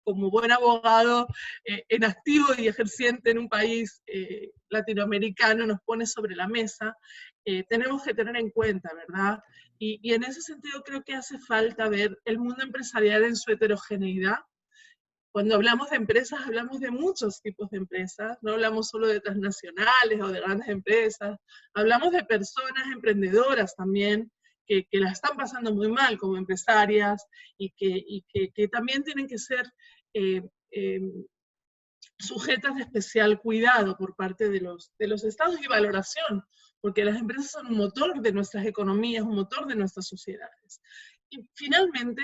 como buen abogado en activo y ejerciente en un país latinoamericano, nos pone sobre la mesa, tenemos que tener en cuenta, ¿verdad? Y en ese sentido creo que hace falta ver el mundo empresarial en su heterogeneidad. Cuando hablamos de empresas, hablamos de muchos tipos de empresas, no hablamos solo de transnacionales o de grandes empresas, hablamos de personas emprendedoras también, que la están pasando muy mal como empresarias, y que también tienen que ser sujetas de especial cuidado por parte de los estados, y valoración, porque las empresas son un motor de nuestras economías, un motor de nuestras sociedades. Y finalmente,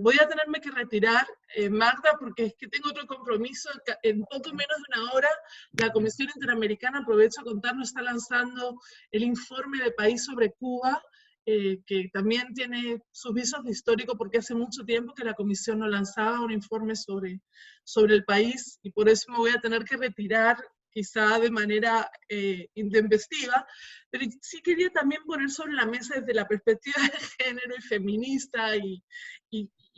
voy a tenerme que retirar, Magda, porque es que tengo otro compromiso. En poco menos de una hora, la Comisión Interamericana, aprovecho a contarnos, está lanzando el informe de país sobre Cuba, que también tiene sus visos de histórico, porque hace mucho tiempo que la Comisión no lanzaba un informe sobre el país, y por eso me voy a tener que retirar, quizá de manera intempestiva, pero sí quería también poner sobre la mesa desde la perspectiva de género y feminista y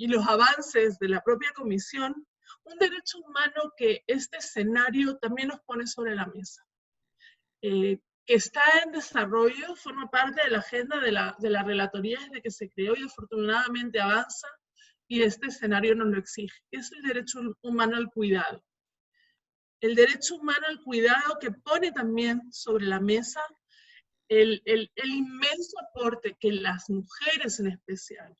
los avances de la propia Comisión, un derecho humano que este escenario también nos pone sobre la mesa. Que está en desarrollo, forma parte de la agenda de la relatoría desde que se creó, y afortunadamente avanza, y este escenario nos lo exige. Es el derecho humano al cuidado. El derecho humano al cuidado que pone también sobre la mesa el inmenso aporte que las mujeres en especial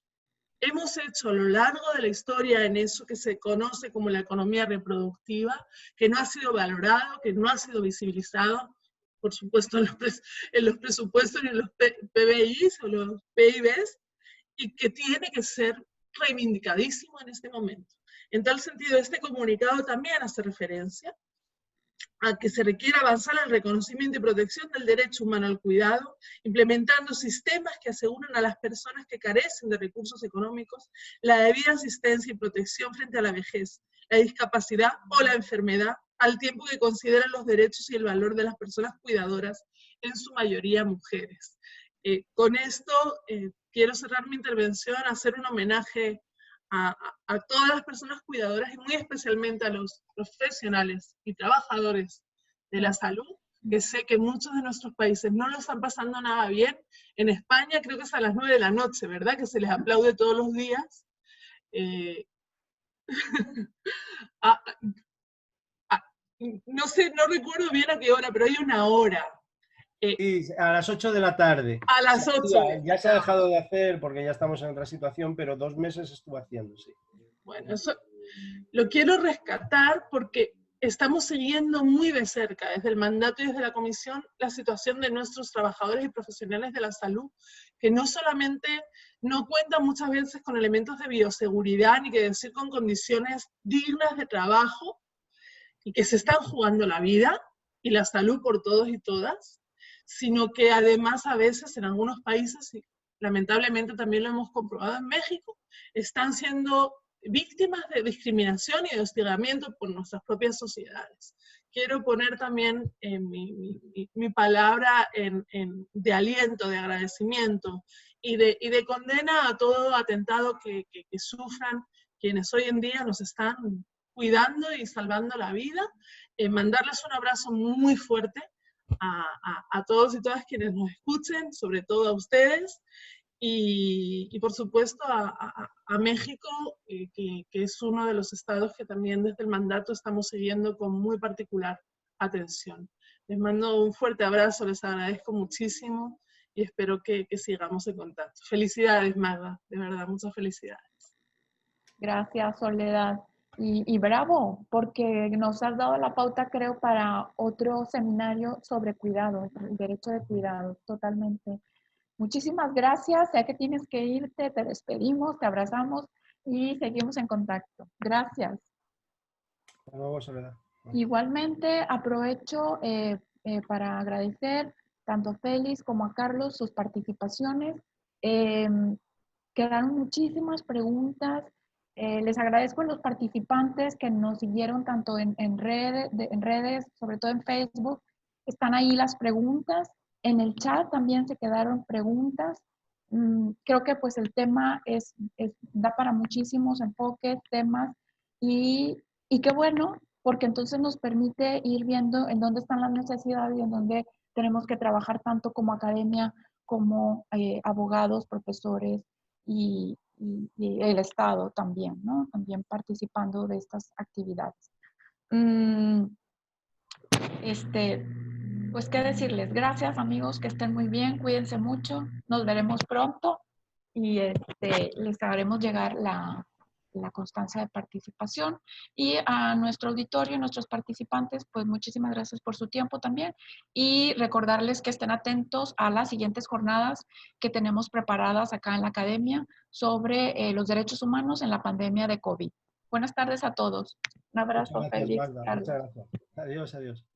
hemos hecho a lo largo de la historia en eso que se conoce como la economía reproductiva, que no ha sido valorado, que no ha sido visibilizado, por supuesto en los presupuestos y en los PBIs o los PIBs, y que tiene que ser reivindicadísimo en este momento. En tal sentido, este comunicado también hace referencia a que se requiere avanzar en el reconocimiento y protección del derecho humano al cuidado, implementando sistemas que aseguren a las personas que carecen de recursos económicos la debida asistencia y protección frente a la vejez, la discapacidad o la enfermedad, al tiempo que consideran los derechos y el valor de las personas cuidadoras, en su mayoría mujeres. Con esto quiero cerrar mi intervención, hacer un homenaje a todas las personas cuidadoras, y muy especialmente a los profesionales y trabajadores de la salud, que sé que muchos de nuestros países no lo están pasando nada bien. En España creo que es a las 9 de la noche, ¿verdad? Que se les aplaude todos los días. No sé, no recuerdo bien a qué hora, pero hay una hora. Sí, a las 8 de la tarde. A las 8. Ya se ha dejado de hacer porque ya estamos en otra situación, pero 2 meses estuvo haciendo, sí. Bueno, eso lo quiero rescatar porque estamos siguiendo muy de cerca, desde el mandato y desde la comisión, la situación de nuestros trabajadores y profesionales de la salud, que no solamente no cuentan muchas veces con elementos de bioseguridad, ni que decir con condiciones dignas de trabajo, y que se están jugando la vida y la salud por todos y todas, sino que además a veces en algunos países, y lamentablemente también lo hemos comprobado en México, están siendo víctimas de discriminación y de hostigamiento por nuestras propias sociedades. Quiero poner también mi palabra de aliento, de agradecimiento y de condena a todo atentado que sufran quienes hoy en día nos están cuidando y salvando la vida. Mandarles un abrazo muy fuerte a todos y todas quienes nos escuchen, sobre todo a ustedes, y por supuesto a México, que es uno de los estados que también desde el mandato estamos siguiendo con muy particular atención. Les mando un fuerte abrazo, les agradezco muchísimo y espero que sigamos en contacto. Felicidades, Magda, de verdad, muchas felicidades. Gracias, Soledad. Y bravo, porque nos has dado la pauta, creo, para otro seminario sobre cuidado, el derecho de cuidado, totalmente. Muchísimas gracias. Sé que tienes que irte, te despedimos, te abrazamos y seguimos en contacto. Gracias. Hasta luego, Soledad. Igualmente, aprovecho para agradecer tanto a Félix como a Carlos sus participaciones. Quedaron muchísimas preguntas. Les agradezco a los participantes que nos siguieron tanto en redes, sobre todo en Facebook. Están ahí las preguntas. En el chat también se quedaron preguntas. Creo que pues el tema da para muchísimos enfoques, temas y qué bueno, porque entonces nos permite ir viendo en dónde están las necesidades y en dónde tenemos que trabajar tanto como academia, como abogados, profesores y el Estado también, ¿no? También participando de estas actividades. Pues qué decirles, gracias amigos, que estén muy bien, cuídense mucho, nos veremos pronto y les haremos llegar la constancia de participación. Y a nuestro auditorio, nuestros participantes, pues muchísimas gracias por su tiempo también y recordarles que estén atentos a las siguientes jornadas que tenemos preparadas acá en la academia sobre los derechos humanos en la pandemia de COVID. Buenas tardes a todos. Un abrazo, Muchas gracias, Félix. Magda. Muchas gracias. Adiós, adiós.